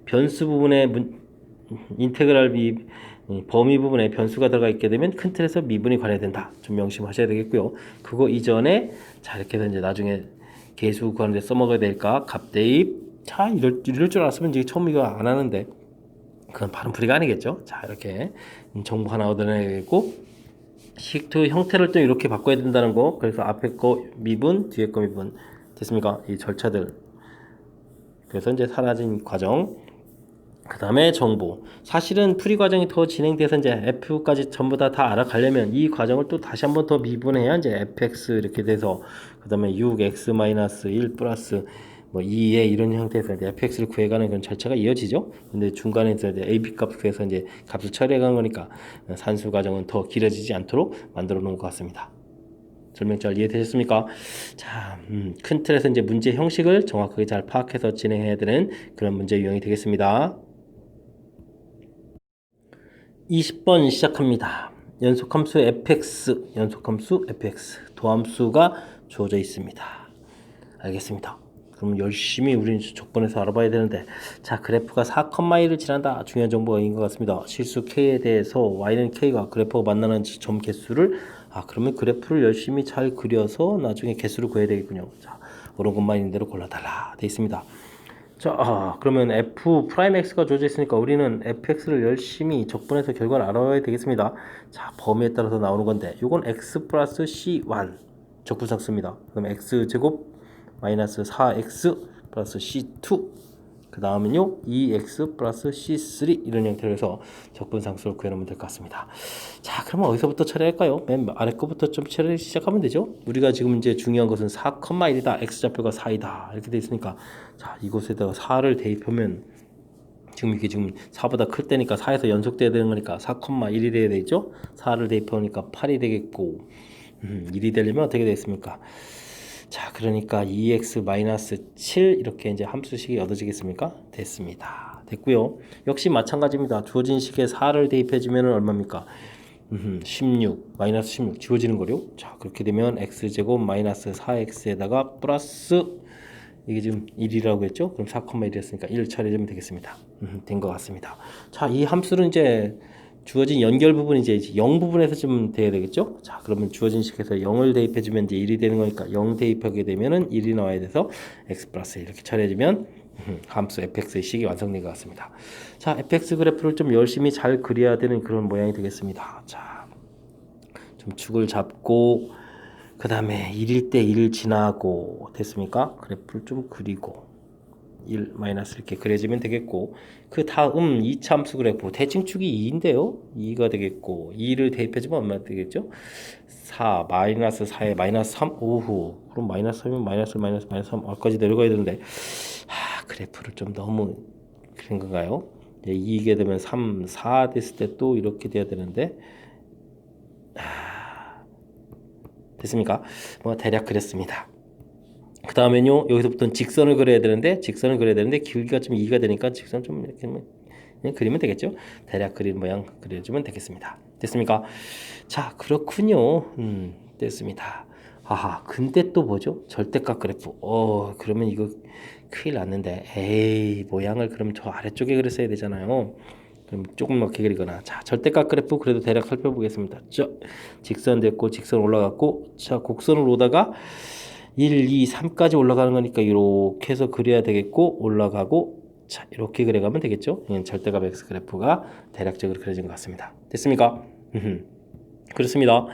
변수 부분에 인테그랄 범위 부분에 변수가 들어가 있게 되면 큰 틀에서 미분이 관여된다. 좀 명심하셔야 되겠고요. 그거 이전에 자, 이렇게 해서 이제 나중에 계수 구하는데 써먹어야 될까? 값 대입. 자, 이럴 줄 알았으면 이제 처음 이거 안 하는데 그건 바른 풀이가 아니겠죠. 자, 이렇게 정보 하나 얻어내야겠고, 식투 형태를 또 이렇게 바꿔야 된다는 거. 그래서 앞에 거 미분, 뒤에 거 미분. 됐습니까? 이 절차들. 그래서 이제 사라진 과정. 그 다음에 정보. 사실은 풀이 과정이 더 진행돼서 이제 F까지 전부 다 알아가려면 이 과정을 또 다시 한번 더 미분해야 이제 fx 이렇게 돼서, 그 다음에 6x-1 플러스 뭐 2에 이런 형태에서 이제 fx를 구해가는 그런 절차가 이어지죠. 근데 중간에서 이제 ab 값 구해서 이제 값을 처리해간 거니까 산수 과정은 더 길어지지 않도록 만들어 놓은 것 같습니다. 설명 잘 이해되셨습니까? 자, 큰 틀에서 이제 문제 형식을 정확하게 잘 파악해서 진행해야 되는 그런 문제 유형이 되겠습니다. 20번 시작합니다. 연속함수 fx, 도함수가 주어져 있습니다. 알겠습니다. 그럼 열심히 우리는 적분에서 알아봐야 되는데, 자, 그래프가 4,1을 지난다. 중요한 정보가 있는 것 같습니다. 실수 k에 대해서 y는 k가 그래프가 만나는 점 개수를, 그러면 그래프를 열심히 잘 그려서 나중에 개수를 구해야 되겠군요. 자, 그런 것만 있는 대로 골라달라 돼 있습니다. 자, 그러면 f 프라임 x가 주어져 있으니까 우리는 fx를 열심히 적분해서 결과를 알아야 되겠습니다. 자, 범위에 따라서 나오는 건데, 요건 x 플러스 c1 적분상수입니다. 그럼 x제곱 마이너스 4x 플러스 c2, 그 다음은요 2x 플러스 c3 이런 형태로 해서 적분상수를 구해놓으면 될 것 같습니다. 자, 그러면 어디서부터 처리할까요? 맨 아래 거부터 좀 처리 시작하면 되죠. 우리가 지금 이제 중요한 것은 4,1이다, x좌표가 4이다 이렇게 돼 있으니까, 자, 이곳에다가 4를 대입하면 지금 이게 지금 4보다 클 때니까 4에서 연속돼야 되는 거니까 4,1이 돼야 되죠. 4를 대입하니까 8이 되겠고, 1이 되려면 어떻게 되겠습니까? 자, 그러니까 2x-7 이렇게 이제 함수식이 얻어지겠습니까? 됐습니다. 됐고요. 역시 마찬가지입니다. 주어진 식에 4를 대입해주면 얼마입니까? 16, 마이너스 16 지워지는 거요. 자, 그렇게 되면 x제곱 마이너스 4x에다가 플러스, 이게 지금 1이라고 했죠? 그럼 4,1이었으니까 1 처리해주면 되겠습니다. 된 것 같습니다. 자, 이 함수는 이제 주어진 연결 부분이 이제 0 부분에서 좀 돼야 되겠죠? 자, 그러면 주어진 식에서 0을 대입해주면 이제 1이 되는 거니까 0 대입하게 되면은 1이 나와야 돼서 x 플러스 이렇게 처리해주면 함수 fx의 식이 완성된 것 같습니다. 자, fx 그래프를 좀 열심히 잘 그려야 되는 그런 모양이 되겠습니다. 자, 좀 축을 잡고, 그 다음에 1일 때 1을 지나고, 됐습니까? 그래프를 좀 그리고 1 마이너스 이렇게 그려지면 되겠고, 그 다음 2차 함수 그래프 대칭축이 2인데요 2가 되겠고, 2를 대입해주면 얼마 되겠죠? 4 마이너스 4에 마이너스 3 오후, 그럼 마이너스 3이면 마이너스 3까지 내려가야 되는데, 그래프를 좀 너무 그런 건가요? 2게 되면 3, 4 됐을 때 또 이렇게 돼야 되는데, 됐습니까? 뭐 대략 그랬습니다. 그 다음에는요, 여기서부터는 직선을 그려야 되는데 길이가 좀 2가 되니까 직선 좀 이렇게 그냥 그리면 되겠죠. 대략 그린 모양 그려주면 되겠습니다. 됐습니까? 자, 그렇군요. 됐습니다. 근데 또 뭐죠? 절대값 그래프. 그러면 이거 큰일 났는데, 에이, 모양을 그럼 저 아래쪽에 그렸어야 되잖아요. 그럼 조금 넓게 그리거나. 자, 절대값 그래프 그래도 대략 살펴보겠습니다. 직선 됐고, 직선 올라갔고, 자, 곡선을 오다가 1, 2, 3까지 올라가는 거니까 이렇게 해서 그려야 되겠고, 올라가고, 자, 이렇게 그려가면 되겠죠. 절대값 x 그래프가 대략적으로 그려진 것 같습니다. 됐습니까? 그렇습니다.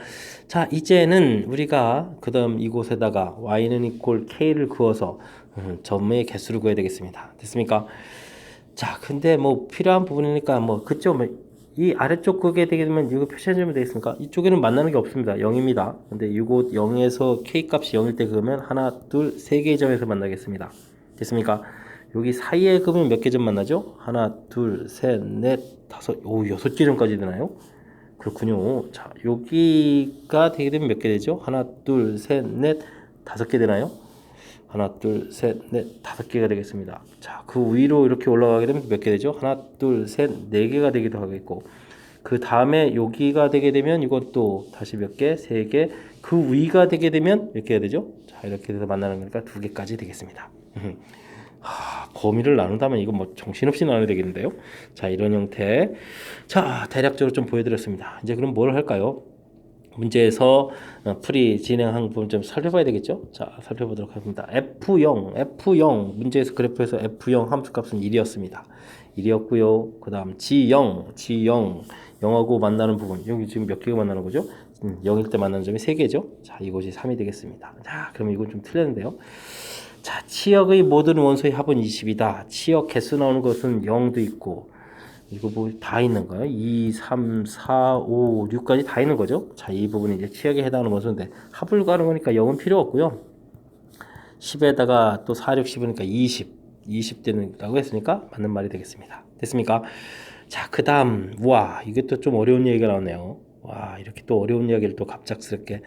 자, 이제는 우리가 그 다음 이곳에다가 y는 이꼴 k를 그어서 점의 개수를 구해야 되겠습니다. 됐습니까? 자, 근데 뭐 필요한 부분이니까 뭐 그쪽 이 아래쪽 그게 되게 되면 이거 표시해주면 되겠습니까? 이쪽에는 만나는 게 없습니다. 0입니다. 근데 이곳 0에서 k 값이 0일 때 그러면 하나, 둘, 세 개의 점에서 만나겠습니다. 됐습니까? 여기 사이에 그러면 몇 개 점 만나죠? 하나, 둘, 셋, 넷, 다섯, 여섯 개 점까지 되나요? 그렇군요. 자, 여기가 되게 되면 몇 개 되죠? 하나, 둘, 셋, 넷, 다섯 개 되나요? 하나, 둘, 셋, 넷, 다섯 개가 되겠습니다. 자, 그 위로 이렇게 올라가게 되면 몇 개 되죠? 하나, 둘, 셋, 네 개가 되기도 하겠고, 그 다음에 여기가 되게 되면 이것도 다시 몇 개, 세 개, 그 위가 되게 되면 몇 개가 되죠? 자, 이렇게 돼서 만나는 거니까 두 개까지 되겠습니다. 범위를 나눈다면 이거 뭐 정신없이 나눠야 되겠는데요. 자, 이런 형태. 자, 대략적으로 좀 보여드렸습니다. 이제 그럼 뭘 할까요? 문제에서 풀이 진행한 부분 좀 살펴봐야 되겠죠? 자, 살펴보도록 하겠습니다. F0 문제에서 그래프에서 F0 함수값은 1이었습니다. 1이었고요. 그 다음 G0 0하고 만나는 부분, 여기 지금 몇 개가 만나는 거죠? 0일 때 만나는 점이 3개죠? 자, 이곳이 3이 되겠습니다. 자, 그럼 이건 좀 틀렸는데요. 자, 치역의 모든 원소의 합은 20이다. 치역 개수 나오는 것은 0도 있고, 이거 뭐 다 있는 거예요. 2, 3, 4, 5, 6까지 다 있는 거죠. 자, 이 부분이 이제 치역에 해당하는 것인데, 합을 구하는 거니까 0은 필요 없고요. 10에다가 또 4, 6, 10이니까 20 된다고 했으니까 맞는 말이 되겠습니다. 됐습니까? 자, 그 다음, 와, 이게 또 좀 어려운 얘기가 나오네요. 와, 이렇게 또 어려운 이야기를 또 갑작스럽게.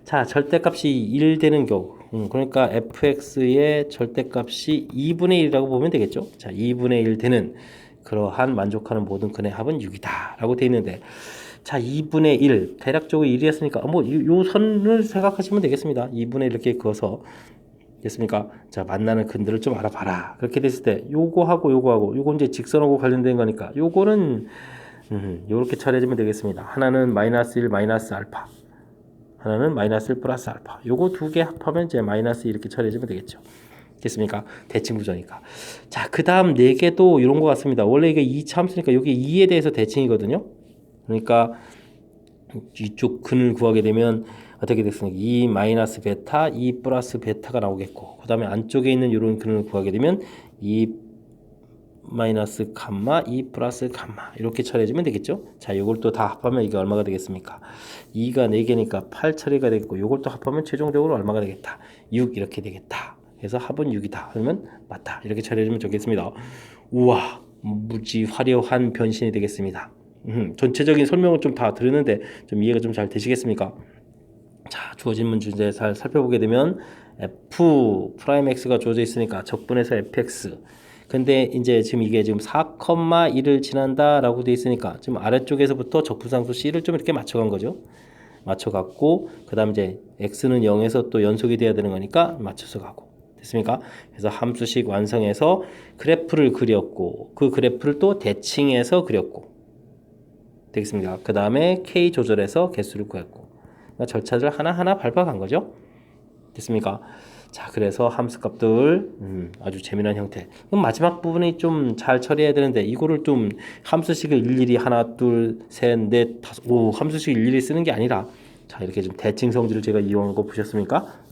자, 절대값이 1 되는 경우. 그러니까 fx의 절대값이 2분의 1이라고 보면 되겠죠. 자, 2분의 1 되는 그러한 만족하는 모든 근의 합은 6이다 라고 되어 있는데, 자, 2분의 1 대략적으로 1이었으니까 요 선을 생각하시면 되겠습니다. 2분의 1 이렇게 그어서 됐습니까? 자, 만나는 근들을 좀 알아봐라. 그렇게 됐을 때 요거하고 요거 이제 직선하고 관련된 거니까 요거는 요렇게 처리해주면 되겠습니다. 하나는 마이너스 1 마이너스 알파, 하나는 마이너스 1 플러스 알파. 요거 두 개 합하면 이제 마이너스 이렇게 처리해주면 되겠죠. 됐습니까? 대칭 구조니까. 자, 그 다음 4개도 이런 것 같습니다. 원래 이게 2차 함수니까 여기 2에 대해서 대칭이거든요. 그러니까 이쪽 근을 구하게 되면 어떻게 됐습니까? 2 마이너스 베타, 2 플러스 베타가 나오겠고, 그 다음에 안쪽에 있는 이런 근을 구하게 되면 2 마이너스 감마, 2 플러스 감마 이렇게 처리해주면 되겠죠. 자, 이걸 또 다 합하면 이게 얼마가 되겠습니까? 2가 4개니까 8 처리가 되겠고, 이걸 또 합하면 최종적으로 얼마가 되겠다? 6 이렇게 되겠다. 그래서 합은 6이다. 그러면 맞다. 이렇게 처리해주면 좋겠습니다. 우와, 무지 화려한 변신이 되겠습니다. 전체적인 설명을 좀 다 들었는데 좀 이해가 좀 잘 되시겠습니까? 자, 주어진 문제 잘 살펴보게 되면 f 프라임 x가 주어져 있으니까 적분해서 fx. 근데 이제 지금 이게 지금 4,1을 지난다 라고 돼 있으니까 지금 아래쪽에서부터 적분상수 c를 좀 이렇게 맞춰간 거죠. 맞춰갖고 그 다음 이제 x는 0에서 또 연속이 돼야 되는 거니까 맞춰서 가고. 됐습니까? 그래서 함수식 완성해서 그래프를 그렸고, 그 그래프를 또 대칭해서 그렸고, 되겠습니까? 그 다음에 k 조절해서 개수를 구했고, 그러니까 절차를 하나하나 밟아간 거죠. 됐습니까? 자, 그래서 함수값들 아주 재미난 형태. 그럼 마지막 부분이 좀 잘 처리해야 되는데, 이거를 좀 함수식을 일일이 하나, 둘, 셋, 넷, 다섯, 오, 함수식을 일일이 쓰는 게 아니라, 자, 이렇게 좀 대칭 성질을 제가 이용한 거 보셨습니까?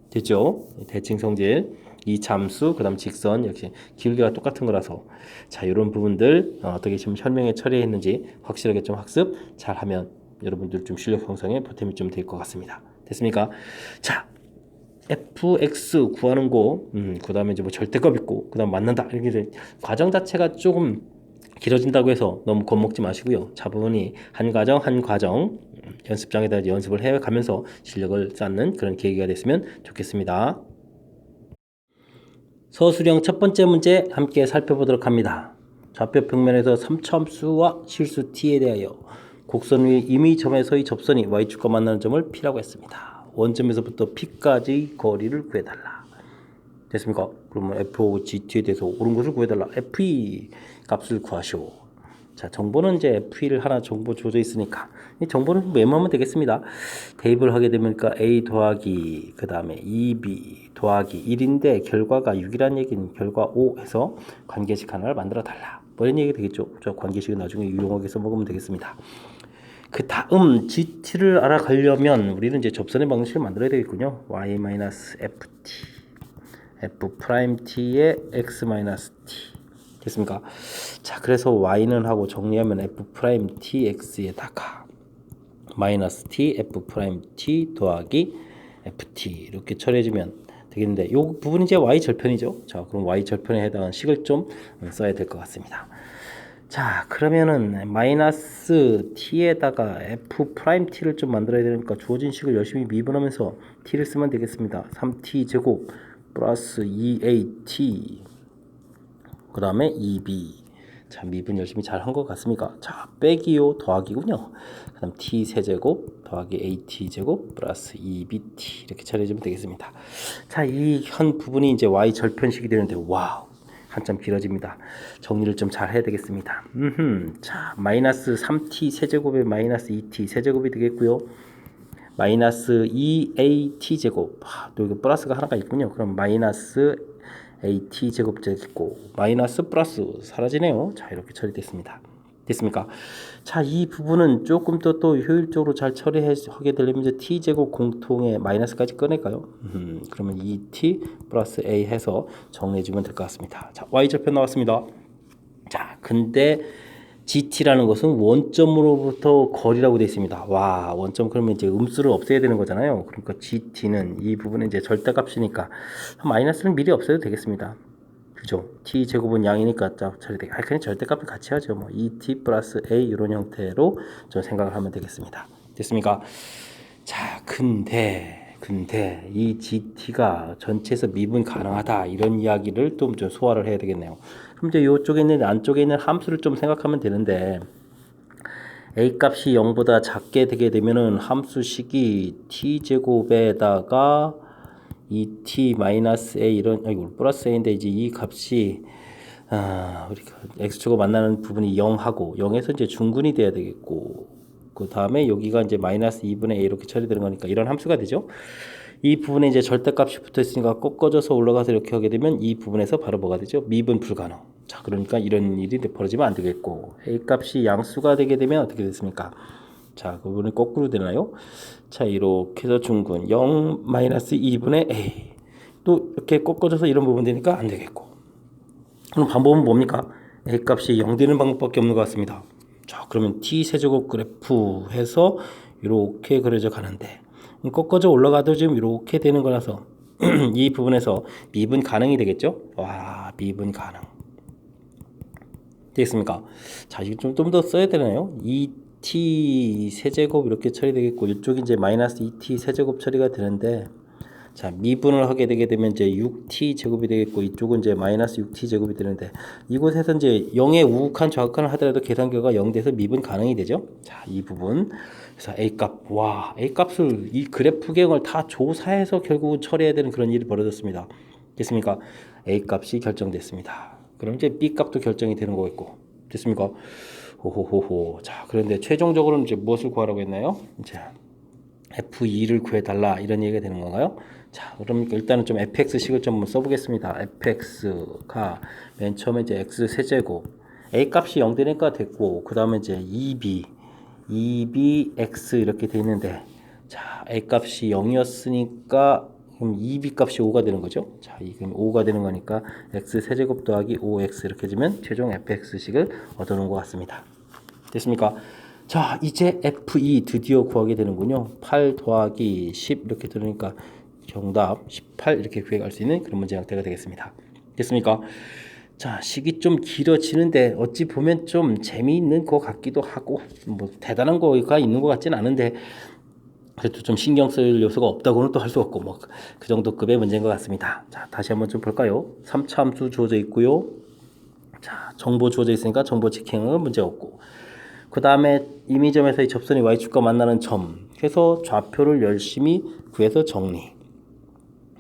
됐죠? 대칭 성질, 이 함수, 그 다음 직선, 역시 기울기가 똑같은 거라서, 자, 이런 부분들 어떻게 지금 설명에 처리했는지 확실하게 좀 학습 잘 하면 여러분들 좀 실력 형성에 보탬이 좀 될 것 같습니다. 됐습니까? 자, fx 구하는 거, 그 다음에 이제 뭐 절대값 있고, 그 다음 만난다. 이렇게 이제 과정 자체가 조금 길어진다고 해서 너무 겁먹지 마시고요. 차분히 한 과정 한 과정 연습장에다 연습을 해가면서 실력을 쌓는 그런 계기가 됐으면 좋겠습니다. 서술형 첫 번째 문제 함께 살펴보도록 합니다. 좌표 평면에서 3차함수와 실수 t에 대하여 곡선 위 임의점에서의 접선이 y축과 만나는 점을 p라고 했습니다. 원점에서부터 p까지 거리를 구해달라. 됐습니까? 그러면 f gt에 대해서 옳은 것을 구해달라. fe 값을 구하시오. 자, 정보는 이제 fe를 하나 정보 주어져 있으니까 이 정보는 메모하면 되겠습니다. 대입을 하게 되면 a 더하기 그 다음에 2b 더하기 1인데 결과가 6이라는 얘기는 결과 5 해서 관계식 하나를 만들어 달라. 뭐 이런 얘기 되겠죠. 저 관계식은 나중에 유용하게 써먹으면 되겠습니다. 그 다음 gt를 알아가려면 우리는 이제 접선의 방식을 만들어야 되겠군요. y-ft f't의 x-t 됐습니까? 자, 그래서 y는 하고 정리하면 f'tx에다가 마이너스 t f't 더하기 ft 이렇게 처리해주면 되겠는데, 이 부분이 이제 y 절편이죠. 자, 그럼 y 절편에 해당하는 식을 좀 써야 될 것 같습니다. 자, 그러면은 마이너스 t에다가 f't를 좀 만들어야 되니까 주어진 식을 열심히 미분하면서 t를 쓰면 되겠습니다. 3t 제곱 플러스 2at 그 다음에 2b. 자, 미분 열심히 잘 한 것 같습니까? 자, 빼기요 더하기군요. 그 다음 t 세제곱 더하기 at 제곱 플러스 2bt 이렇게 처리해주면 되겠습니다. 자, 이 현 부분이 이제 y 절편식이 되는데 와우, 한참 길어집니다. 정리를 좀 잘 해야 되겠습니다. 자, 마이너스 3t 세제곱에 마이너스 2t 세제곱이 되겠고요. 마이너스 2at 제곱, 또 여기 플러스가 하나가 있군요. 그럼 마이너스 at 제곱 되겠고 마이너스 플러스 사라지네요. 자, 이렇게 처리됐습니다. 됐습니까? 자, 이 부분은 조금 더 또 효율적으로 잘 처리하게 되려면 이제 t 제곱 공통의 마이너스까지 꺼낼까요? 그러면 2t 플러스 a 해서 정리해주면 될 것 같습니다. 자, y 절편 나왔습니다. 자, 근데 GT라는 것은 원점으로부터 거리라고 되어 있습니다. 와, 원점 그러면 이제 음수를 없애야 되는 거잖아요. 그러니까 GT는 이 부분은 이제 절대값이니까 마이너스는 미리 없애도 되겠습니다. 그죠? T 제곱은 양이니까 처리되게. 그냥 절대값을 같이 하죠. 뭐 2T 플러스 A 이런 형태로 좀 생각을 하면 되겠습니다. 됐습니까? 자, 근데 이 GT가 전체에서 미분 가능하다 이런 이야기를 좀 소화를 해야 되겠네요. 그럼 이제 이쪽에 있는 안쪽에 있는 함수를 좀 생각하면 되는데 a 값이 0보다 작게 되게 되면은 함수식이 t 제곱에다가 2t-a 이런 이거 플러스 a인데 이제 이 값이 우리가 x축과 만나는 부분이 0하고 0에서 이제 중근이 돼야 되겠고 그 다음에 여기가 이제 마이너스 2분의 a 이렇게 처리되는 거니까 이런 함수가 되죠. 이 부분에 이제 절대값이 붙어 있으니까 꺾어져서 올라가서 이렇게 하게 되면 이 부분에서 바로 뭐가 되죠? 미분 불가능. 자, 그러니까 이런 일이 벌어지면 안 되겠고 a 값이 양수가 되게 되면 어떻게 됐습니까? 자, 그 부분이 거꾸로 되나요? 자, 이렇게 해서 중근 0 마이너스 2분의 a 또 이렇게 꺾어져서 이런 부분 되니까 안 되겠고 그럼 방법은 뭡니까? a 값이 0 되는 방법밖에 없는 것 같습니다. 자, 그러면 t 세제곱 그래프 해서 이렇게 그려져 가는데 꺾어져 올라가도 지금 이렇게 되는 거라서 이 부분에서 미분 가능이 되겠죠? 와, 미분 가능 되겠습니까? 자, 이거 좀 더 써야 되나요? 2t 세제곱 이렇게 처리되겠고 이쪽이 이제 마이너스 2t 세제곱 처리가 되는데 자, 미분을 하게 되게 되면 이제 6t 제곱이 되겠고 이쪽은 이제 마이너스 6t 제곱이 되는데 이곳에서 이제 0의 우극한 좌극한을 하더라도 계산 결과가 0 돼서 미분 가능이 되죠. 자, 이 부분 그래서 a 값, 와, a 값을 이 그래프 개형을 다 조사해서 결국은 처리해야 되는 그런 일이 벌어졌습니다. 됐습니까? a 값이 결정됐습니다. 그럼 이제 b 값도 결정이 되는 거겠고 됐습니까? 호호호호. 자, 그런데 최종적으로는 이제 무엇을 구하라고 했나요? 이제 f2를 구해달라 이런 얘기가 되는 건가요? 자, 그럼 일단은 좀 fx식을 좀 써보겠습니다. fx가 맨 처음에 이제 x 세제곱 a 값이 0 되니까 됐고 그 다음에 이제 2bx 이렇게 돼 있는데 자, a 값이 0이었으니까 그럼 2b 값이 5가 되는 거죠. 자, 그럼 5가 되는 거니까 x 세제곱 더하기 5x 이렇게 해주면 최종 fx식을 얻어놓은 것 같습니다. 됐습니까? 자, 이제 F2 드디어 구하게 되는군요. 8 더하기 10 이렇게 들으니까 정답 18 이렇게 구해갈 수 있는 그런 문제 형태가 되겠습니다. 됐습니까? 자, 식이 좀 길어지는데 어찌 보면 좀 재미있는 것 같기도 하고 뭐 대단한 거가 있는 것 같지는 않은데 그래도 좀 신경 쓸 요소가 없다고는 또 할 수 없고 뭐 그 정도 급의 문제인 것 같습니다. 자, 다시 한번 좀 볼까요? 3차 함수 주어져 있고요. 자, 정보 주어져 있으니까 정보 체킹은 문제 없고 그 다음에 임의점에서의 접선이 y축과 만나는 점 해서 좌표를 열심히 구해서 정리.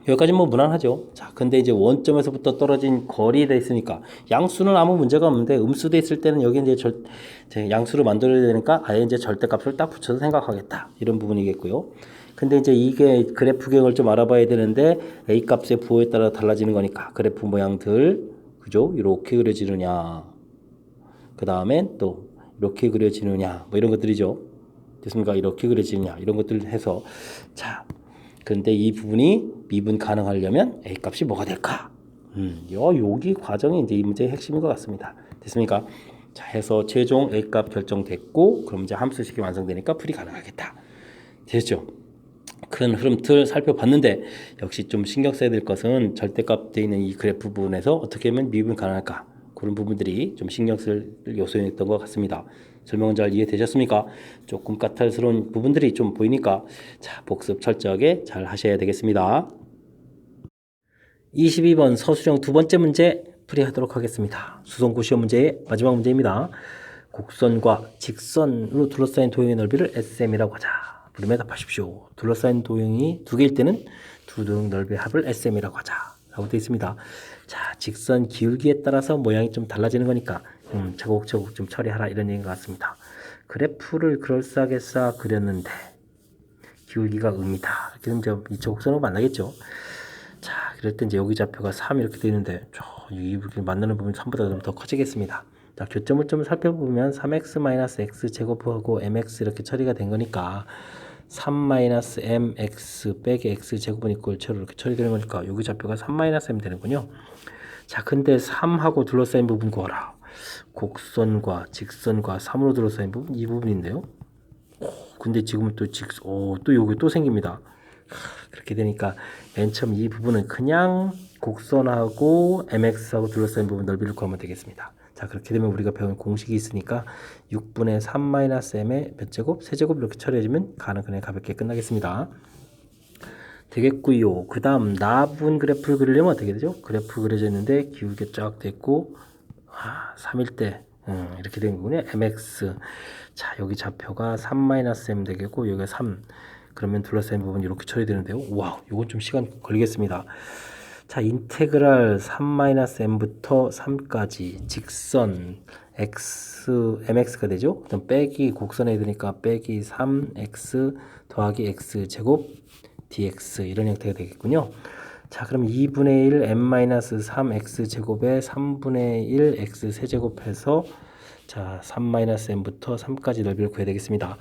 여기까지 뭐 무난하죠. 자, 근데 이제 원점에서부터 떨어진 거리에 돼 있으니까 양수는 아무 문제가 없는데 음수돼 있을 때는 여기 이제 양수를 만들어야 되니까 아예 이제 절대값을 딱 붙여서 생각하겠다 이런 부분이겠고요. 근데 이제 이게 그래프 개형을 좀 알아봐야 되는데 a 값의 부호에 따라 달라지는 거니까 그래프 모양들 그죠? 이렇게 그려지느냐. 그 다음엔 또 이렇게 그려지느냐 뭐 이런 것들이죠. 됐습니까? 이렇게 그려지느냐 이런 것들 해서 자, 그런데 이 부분이 미분 가능하려면 a 값이 뭐가 될까? 여기 과정이 이제 이 문제의 핵심인 것 같습니다. 됐습니까? 자, 해서 최종 a 값 결정됐고 그럼 이제 함수식이 완성되니까 풀이 가능하겠다. 됐죠? 큰 흐름틀 살펴봤는데 역시 좀 신경 써야 될 것은 절대값 되어 있는 이 그래프 부분에서 어떻게 하면 미분 가능할까? 그런 부분들이 좀 신경 쓸 요소였던 것 같습니다. 설명은 잘 이해되셨습니까? 조금 까탈스러운 부분들이 좀 보이니까 자, 복습 철저하게 잘 하셔야 되겠습니다. 22번 서술형 두 번째 문제 풀이하도록 하겠습니다. 수성구 시험 문제의 마지막 문제입니다. 곡선과 직선으로 둘러싸인 도형의 넓이를 SM이라고 하자. 물음에 답하십시오. 둘러싸인 도형이 두 개일 때는 두 도형 넓이의 합을 SM이라고 하자. 라고 되어 있습니다. 자, 직선 기울기에 따라서 모양이 좀 달라지는 거니까 차곡차곡 좀 처리하라 이런 얘기인 것 같습니다. 그래프를 그럴싸하게 쌓아 그렸는데 기울기가 음이다. 이렇게 되면 이 차곡선으로 만나겠죠. 자, 그럴 때 이제 여기 좌표가 3 이렇게 되는데 이 만나는 부분이 3보다 좀 더 커지겠습니다. 자, 교점을 좀 살펴보면 3x-x 제곱하고 mx 이렇게 처리가 된 거니까 3-mx 빼기 x 제곱은 이꼴 제로 이렇게 처리되는 거니까 여기 좌표가 3-m 되는군요. 자, 근데 3하고 둘러싸인 부분 구하라. 곡선과 직선과 3으로 둘러싸인 부분 이 부분인데요. 근데 지금은 또 또 여기 또 생깁니다. 그렇게 되니까 맨 처음 이 부분은 그냥 곡선하고 mx하고 둘러싸인 부분 넓이를 구하면 되겠습니다. 자, 그렇게 되면 우리가 배운 공식이 있으니까 6분의 3-m의 몇 제곱? 세제곱 이렇게 처리해주면 가는 그냥 가볍게 끝나겠습니다. 되겠고요. 그 다음 나분 그래프를 그리려면 어떻게 되죠? 그래프 그려져 있는데 기울게 쫙 됐고 3일 때 이렇게 된 거군요. mx. 자, 여기 좌표가 3-m 되겠고 여기가 3. 그러면 둘러싸인 부분 이렇게 처리되는데요. 와, 이건 좀 시간 걸리겠습니다. 자, 인테그랄 3-m부터 3까지 직선 mx가 되죠. 그다음 빼기 곡선에 드니까 빼기 3x 더하기 x 제곱 dx 이런 형태가 되겠군요. 자, 그럼 2분의 1 m-3x 제곱에 3분의 1 x 세제곱해서 자, 3-m부터 3까지 넓이를 구해야 되겠습니다.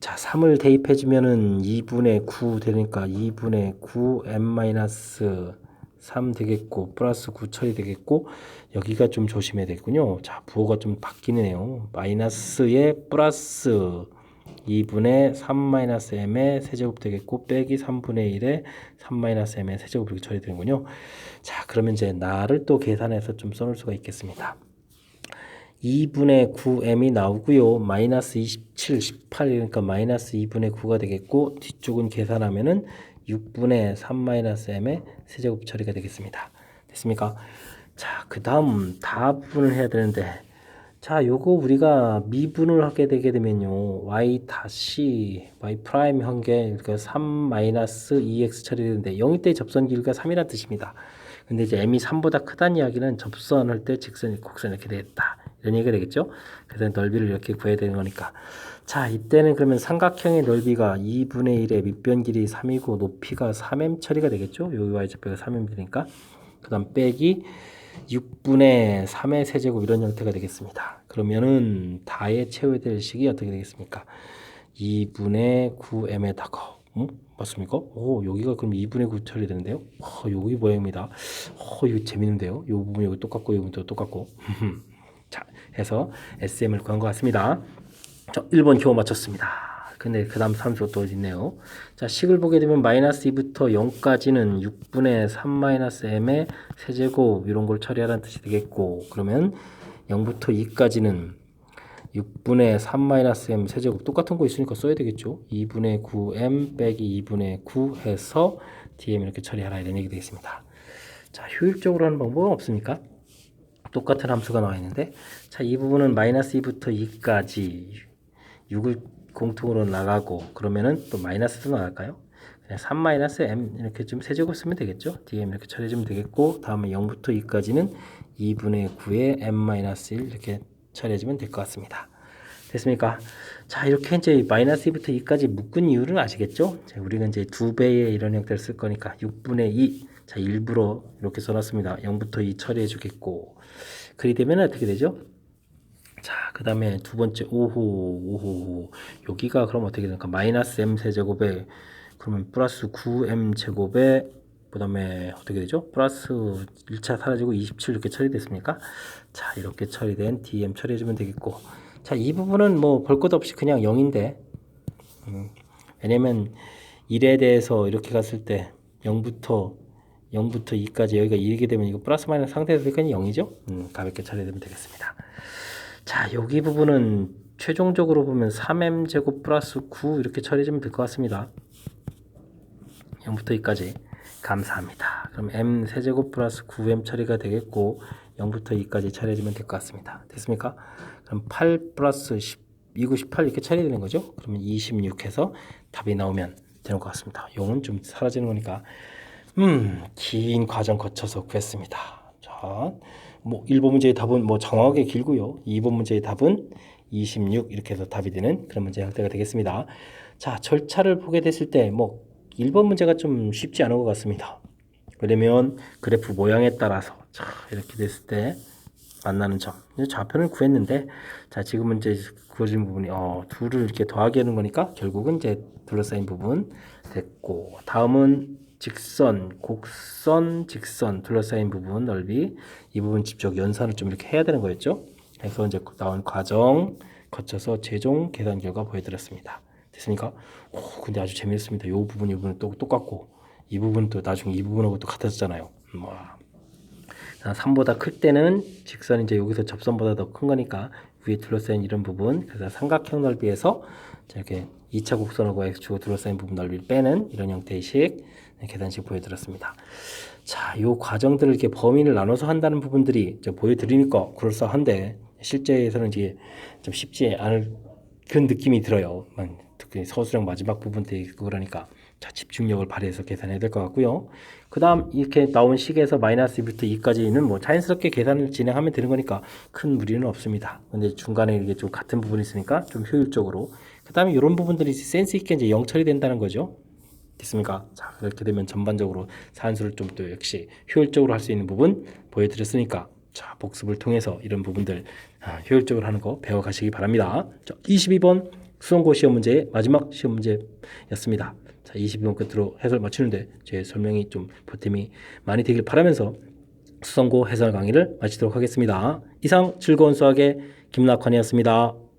자, 3을 대입해주면은 2분의 9 되니까 2분의 9 m-3 되겠고 플러스 9 처리되겠고 여기가 좀 조심해야 되겠군요. 자, 부호가 좀 바뀌네요. 마이너스에 플러스 2분의 3-m의 세제곱 되겠고 빼기 3분의 1에 3-m의 세제곱 이렇게 처리되는군요. 자, 그러면 이제 나를 또 계산해서 좀 써놓을 수가 있겠습니다. 2분의 9m이 나오고요. 마이너스 27, 18 그러니까 마이너스 2분의 9가 되겠고 뒤쪽은 계산하면은 6분의 3-m의 세제곱 처리가 되겠습니다. 됐습니까? 자, 그 다음 다분을 해야 되는데 자, 요거 우리가 미분을 하게 되게 되면요. y 프라임 한게 그러니까 3-2x 처리되는데 0일 때 접선 길이가 3이라는 뜻입니다. 근데 이제 m이 3보다 크다는 이야기는 접선할 때 직선이 곡선이 이렇게 되겠다. 이런 얘기가 되겠죠. 그래서 넓이를 이렇게 구해야 되는 거니까. 자, 이때는 그러면 삼각형의 넓이가 2분의 1의 밑변 길이 3이고 높이가 3m 처리가 되겠죠. 여기 y좌표가 3m 되니까. 그 다음 빼기 6분의 3의 세제곱 이런 형태가 되겠습니다. 그러면은 다에 채워될 식이 어떻게 되겠습니까? 2분의 9m에다가 맞습니까? 오, 여기가 그럼 2분의 9 처리되는데요. 여기 모양입니다. 이거 재밌는데요. 이 부분 여기 똑같고 이 부분도 똑같고. 자, 해서 SM을 구한 것 같습니다. 자, 1번 겨우 맞췄습니다. 근데 그 다음 함수가 또 있네요. 자, 식을 보게 되면 마이너스 2부터 0까지는 6분의 3-m의 세제곱 이런 걸 처리하라는 뜻이 되겠고 그러면 0부터 2까지는 6분의 3-m 세제곱 똑같은 거 있으니까 써야 되겠죠. 2분의 9m 빼기 2분의 9 해서 dm 이렇게 처리하라 이런 얘기 되겠습니다. 자, 효율적으로 하는 방법은 없습니까? 똑같은 함수가 나와 있는데 자, 이 부분은 마이너스 2부터 2까지 6을 공통으로 나가고 그러면은 또 마이너스도 나갈까요? 그냥 3-m 이렇게 좀 세제곱 쓰면 되겠죠. dm 이렇게 처리해주면 되겠고 다음에 0부터 2까지는 2분의 9에 m-1 이렇게 처리해주면 될 것 같습니다. 됐습니까? 자, 이렇게 이제 마이너스 2부터 2까지 묶은 이유를 아시겠죠? 자, 우리가 이제 2배의 이런 형태를 쓸 거니까 6분의 2. 자, 일부러 이렇게 써놨습니다. 0부터 2 처리해 주겠고. 그리 되면 어떻게 되죠? 자, 그 다음에 두 번째 5호. 여기가 그럼 어떻게 됩니까? 마이너스 m 세제곱에 그러면 플러스 9m 제곱에 그 다음에 어떻게 되죠? 플러스 1차 사라지고 27 이렇게 처리됐습니까? 자, 이렇게 처리된 dm 처리해주면 되겠고 자, 이 부분은 뭐 볼 것 없이 그냥 0인데 왜냐면 1에 대해서 이렇게 갔을 때 0부터 2까지 여기가 2게 되면 이거 플러스 마이너스 상태에서 되니까 0이죠? 가볍게 처리되면 되겠습니다. 자, 여기 부분은 최종적으로 보면 3m 제곱 플러스 9 이렇게 처리해주면 될 것 같습니다. 0부터 2까지 감사합니다. 그럼 m 세제곱 플러스 9m 처리가 되겠고 0부터 2까지 처리해주면 될 것 같습니다. 됐습니까? 그럼 8 플러스 10, 2구 18 이렇게 처리되는 거죠. 그러면 26 해서 답이 나오면 되는 것 같습니다. 용은 좀 사라지는 거니까 긴 과정 거쳐서 구했습니다. 자, 뭐 1번 문제의 답은 뭐 정확하게 길고요. 2번 문제의 답은 26 이렇게 해서 답이 되는 그런 문제 형태가 되겠습니다. 자, 절차를 보게 됐을 때 뭐 1번 문제가 좀 쉽지 않은 것 같습니다. 왜냐면 그래프 모양에 따라서 자, 이렇게 됐을 때 만나는 점 좌표를 구했는데 자, 지금은 이제 구해진 부분이 둘을 이렇게 더하게 하는 거니까 결국은 이제 둘러싸인 부분 됐고 다음은 직선, 곡선, 직선 둘러싸인 부분 넓이 이 부분 직접 연산을 좀 이렇게 해야 되는 거였죠. 그래서 이제 나온 과정 거쳐서 최종 계산 결과 보여드렸습니다. 됐습니까? 근데 아주 재미있습니다. 이 부분 이 부분은 또 똑같고 이 부분은 또 나중에 이 부분하고 또 같아졌잖아요. 3보다 클 때는 직선이 이제 여기서 접선보다 더 큰 거니까 위에 둘러싸인 이런 부분, 그래서 삼각형 넓이에서 이렇게 2차 곡선하고 x축으로 둘러싸인 부분 넓이를 빼는 이런 형태의 식 계산식 보여드렸습니다. 자, 이 과정들을 이렇게 범위를 나눠서 한다는 부분들이 이제 보여드리니까 그럴싸한데 실제에서는 이제 좀 쉽지 않을 그런 느낌이 들어요. 특히 서술형 마지막 부분 때 그거라니까 자, 집중력을 발휘해서 계산해야 될 것 같고요. 그 다음 이렇게 나온 식에서 마이너스 2부터 2까지는 뭐 자연스럽게 계산을 진행하면 되는 거니까 큰 무리는 없습니다. 근데 중간에 이게 좀 같은 부분이 있으니까 좀 효율적으로. 그 다음에 이런 부분들이 센스 있게 이제 0 처리된다는 거죠. 됐습니까? 자, 이렇게 되면 전반적으로 산수를 좀 또 역시 효율적으로 할 수 있는 부분 보여드렸으니까 자, 복습을 통해서 이런 부분들 효율적으로 하는 거 배워가시기 바랍니다. 자, 22번 수험고 시험 문제의 마지막 시험 문제였습니다. 자, 22번 끝으로 해설 마치는데 제 설명이 좀 보탬이 많이 되길 바라면서 수성고 해설 강의를 마치도록 하겠습니다. 이상 즐거운 수학의 김낙환이었습니다.